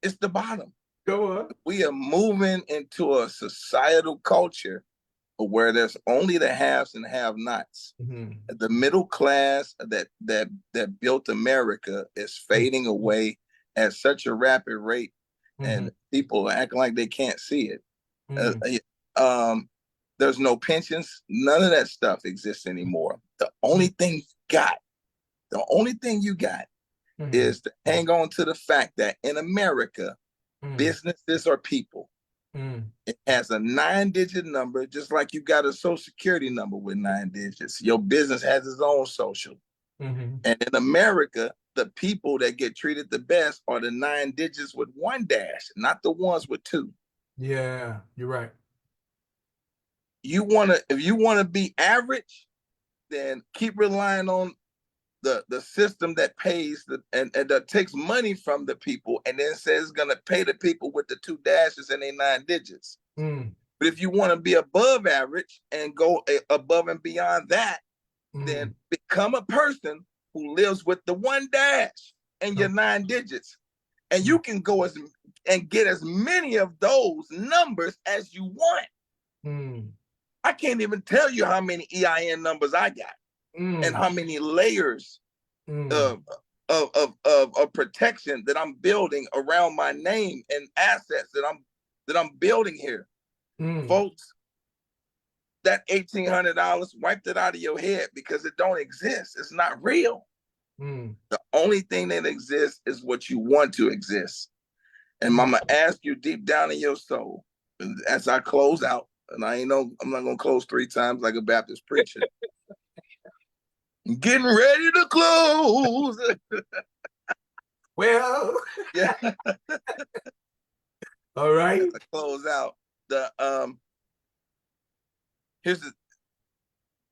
It's the bottom. Come on. We are moving into a societal culture where there's only the haves and have-nots. The middle class that built America is fading away at such a rapid rate, and people act like they can't see it. There's no pensions. None of that stuff exists anymore. The only thing you got is to hang on to the fact that in America, businesses are people. It has a 9-digit number, just like you got a Social Security number with 9 digits. Your business has its own social. And in America, the people that get treated the best are the 9 digits with 1 dash, not the ones with 2. Yeah, you're right. If you want to be average, then keep relying on the system that pays and that takes money from the people and then says it's going to pay the people with the 2 dashes and their 9 digits. But if you want to be above average and go above and beyond that, then become a person who lives with the 1 dash and your 9 digits. And you can go and get as many of those numbers as you want. I can't even tell you how many EIN numbers I got. And how many layers of protection that I'm building around my name and assets that I'm building here. Folks, that $1,800, wiped it out of your head because it don't exist. It's not real. The only thing that exists is what you want to exist. And I'm gonna ask you deep down in your soul, as I close out, and I'm not gonna close 3 times like a Baptist preacher. Getting ready to close. Well, Yeah. All right. To close out here's the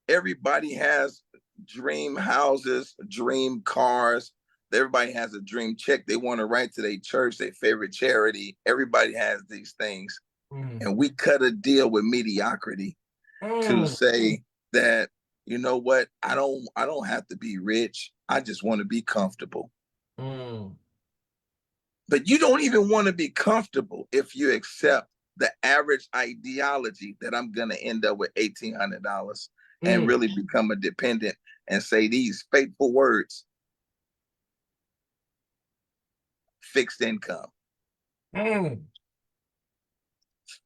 everybody has dream houses, dream cars. Everybody has a dream check they want to write to their church, their favorite charity. Everybody has these things. And we cut a deal with mediocrity to say that, you know what, I don't have to be rich. I just want to be comfortable. But you don't even want to be comfortable if you accept the average ideology that I'm going to end up with $1,800 and really become a dependent and say these fateful words: fixed income.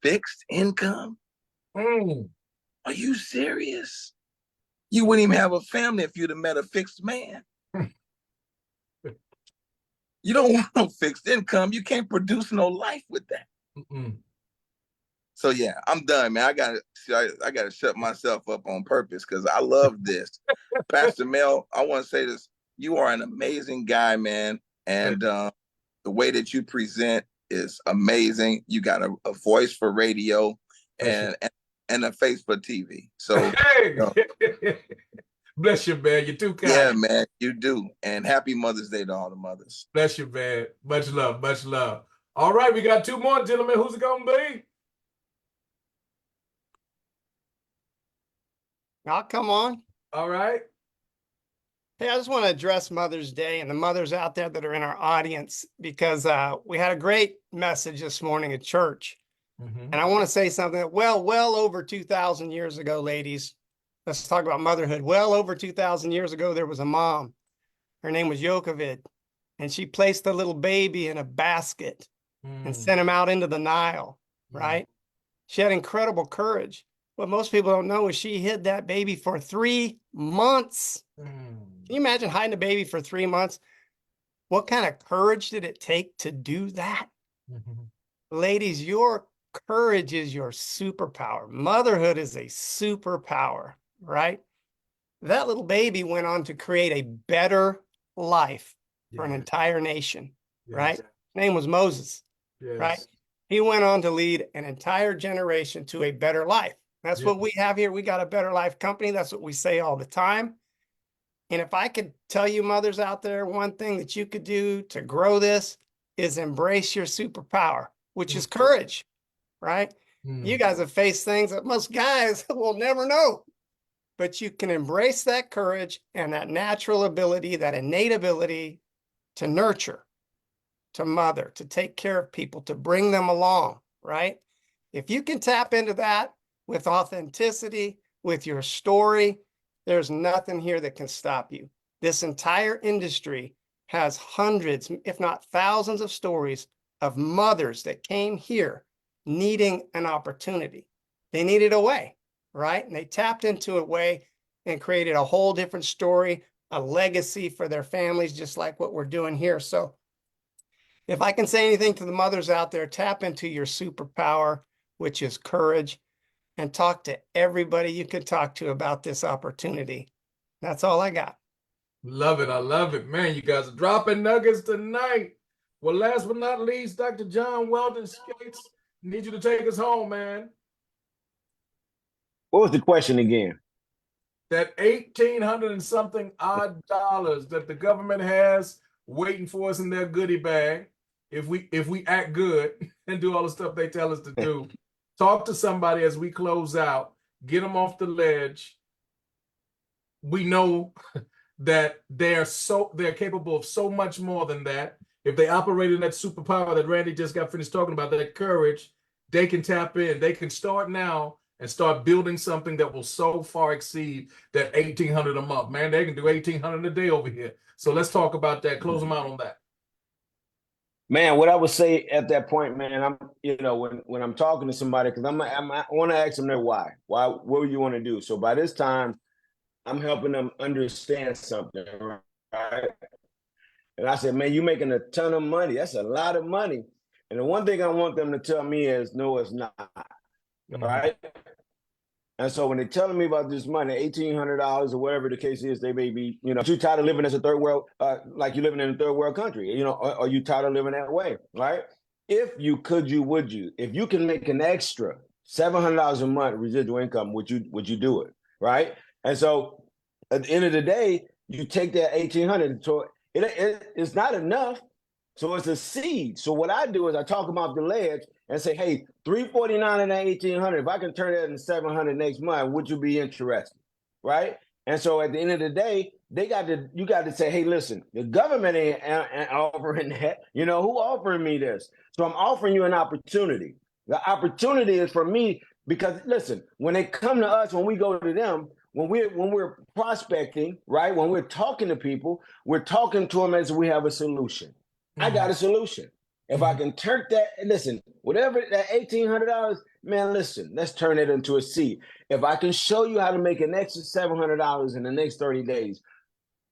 Fixed income? Are you serious? You wouldn't even have a family if you'd have met a fixed man. You don't want no fixed income. You can't produce no life with that. So yeah, I'm done, man. I gotta shut myself up on purpose because I love this. Pastor Mel, I want to say this. You are an amazing guy, man. And the way that you present is amazing. You got a voice for radio and a face for TV. So bless you, man. You're too kind. Yeah, man, you do. And happy Mother's Day to all the mothers. Bless you, man. Much love, much love. All right, we got two more, gentlemen. Who's it gonna be? I'll come on. All right. Hey, I just want to address Mother's Day and the mothers out there that are in our audience, because we had a great message this morning at church. And I want to say something that, well over 2,000 years ago, ladies, let's talk about motherhood. Well over 2,000 years ago, there was a mom. Her name was Yocheved, and she placed the little baby in a basket and sent him out into the Nile, right? She had incredible courage. What most people don't know is she hid that baby for 3 months. Can you imagine hiding a baby for 3 months? What kind of courage did it take to do that? Ladies, your courage is your superpower. Motherhood is a superpower, right? That little baby went on to create a better life for an entire nation, right? His name was Moses, right? He went on to lead an entire generation to a better life. That's what we have here. We got a better life company. That's what we say all the time. And if I could tell you mothers out there, one thing that you could do to grow this is embrace your superpower, which is courage, right? You guys have faced things that most guys will never know, but you can embrace that courage and that natural ability, that innate ability to nurture, to mother, to take care of people, to bring them along, right? If you can tap into that with authenticity, with your story, there's nothing here that can stop you. This entire industry has hundreds, if not thousands of stories of mothers that came here needing an opportunity. They needed a way, right? And they tapped into a way and created a whole different story, a legacy for their families, just like what we're doing here. So if I can say anything to the mothers out there, tap into your superpower, which is courage, and talk to everybody you can talk to about this opportunity. That's all I got. Love it. I love it. Man, you guys are dropping nuggets tonight. Well, last but not least, Dr. John Weldon Skates, need you to take us home, man. What was the question again? That 1,800 and something odd dollars that the government has waiting for us in their goodie bag, if we act good and do all the stuff they tell us to do. Talk to somebody as we close out, get them off the ledge. We know that they're capable of so much more than that. If they operate in that superpower that Randy just got finished talking about, that courage, they can tap in. They can start now and start building something that will so far exceed that 1,800 a month. Man, they can do 1,800 a day over here. So let's talk about that. Close them out on that. Man, what I would say at that point, man, I'm, when I'm talking to somebody, because I want to ask them their why. What do you want to do? So by this time, I'm helping them understand something, right? And I said, man, you're making a ton of money. That's a lot of money. And the one thing I want them to tell me is, no, it's not, right? And so when they're telling me about this money, $1,800 or whatever the case is, they may be, you tired of living as a third world, like you're living in a third world country, or you tired of living that way, right? If you could, you would you? If you can make an extra $700 a month residual income, would you do it, right? And so at the end of the day, you take that 1,800. So it's not enough. So it's a seed. So what I do is I talk them off the ledge and say, hey, 349 and that 1,800. If I can turn that into 700 next month, would you be interested, right? And so at the end of the day, you got to say, hey, listen, the government ain't offering that. Who offering me this? So I'm offering you an opportunity. The opportunity is for me because, listen, when they come to us, when we go to them, when we're prospecting, right? When we're talking to people, we're talking to them as we have a solution. Mm-hmm. I got a solution. If I can turn that, listen, whatever that $1,800, man, listen, let's turn it into a seed. If I can show you how to make an extra $700 in the next 30 days,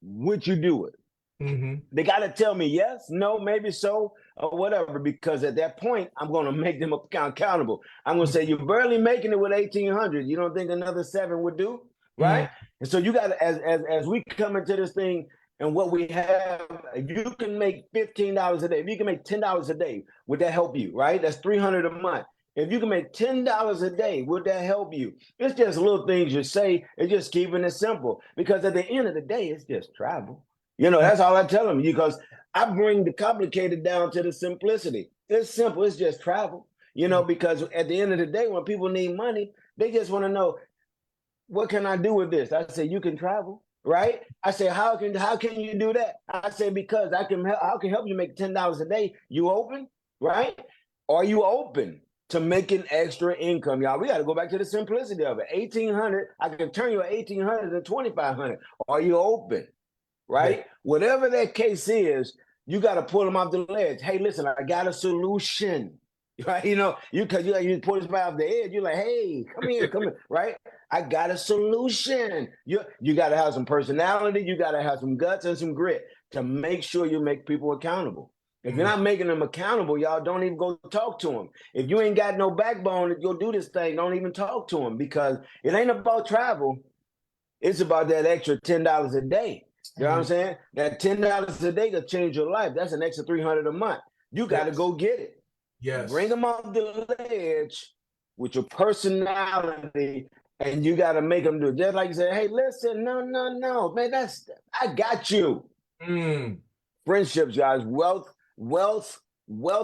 would you do it? Mm-hmm. They got to tell me yes, no, maybe so, or whatever, because at that point, I'm going to make them accountable. I'm going to say, you're barely making it with 1,800. You don't think another 7 would do? Right? Mm-hmm. And so you got to, as we come into this thing, and what we have, if you can make $15 a day, if you can make $10 a day, would that help you, right? That's $300 a month. If you can make $10 a day, would that help you? It's just little things you say. It's just keeping it simple. Because at the end of the day, it's just travel. That's all I tell them, because I bring the complicated down to the simplicity. It's simple. It's just travel, because at the end of the day, when people need money, they just want to know, what can I do with this? I say, you can travel. Right? I say, how can you do that? I say, because I can help you make $10 a day. You open, right? Are you open to making extra income, y'all? We got to go back to the simplicity of it. 1,800, I can turn you 1,800 to 2,500. Are you open, right? Yeah. Whatever that case is, you got to pull them off the ledge. Hey, listen, I got a solution. Right? You pull this guy off the edge. You're like, hey, come here, right? I got a solution. You got to have some personality. You got to have some guts and some grit to make sure you make people accountable. If you're not making them accountable, y'all don't even go talk to them. If you ain't got no backbone to go do this thing, don't even talk to them, because it ain't about travel. It's about that extra $10 a day. You know what I'm saying? That $10 a day could change your life. That's an extra $300 a month. You got to go get it. Yes. Bring them off the ledge with your personality, and you got to make them do it. Just like you say, hey, listen, no, man, I got you. Friendships, guys, wealth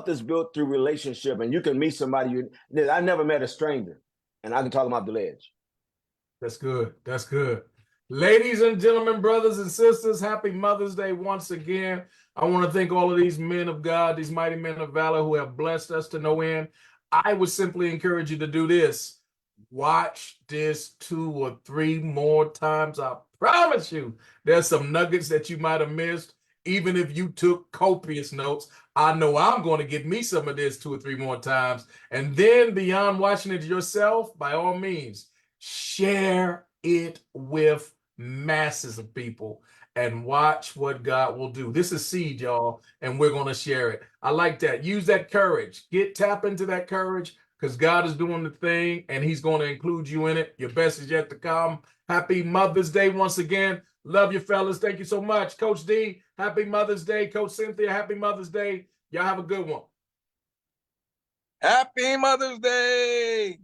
is built through relationship, and you can meet somebody. I never met a stranger, and I can talk them off the ledge. That's good. That's good. Ladies and gentlemen, brothers and sisters, happy Mother's Day once again. I want to thank all of these men of God, these mighty men of valor who have blessed us to no end. I would simply encourage you to do this. Watch this 2 or 3 more times. I promise you, there's some nuggets that you might have missed. Even if you took copious notes, I know I'm going to get me some of this 2 or 3 more times. And then beyond watching it yourself, by all means, share it with masses of people and watch what God will do. This is seed, y'all, and we're going to share it. I like that. Use that courage. Tap into that courage, because God is doing the thing and he's going to include you in it. Your best is yet to come. Happy Mother's Day once again. Love you, fellas. Thank you so much. Coach D, happy Mother's Day. Coach Cynthia, happy Mother's Day. Y'all have a good one. Happy Mother's Day.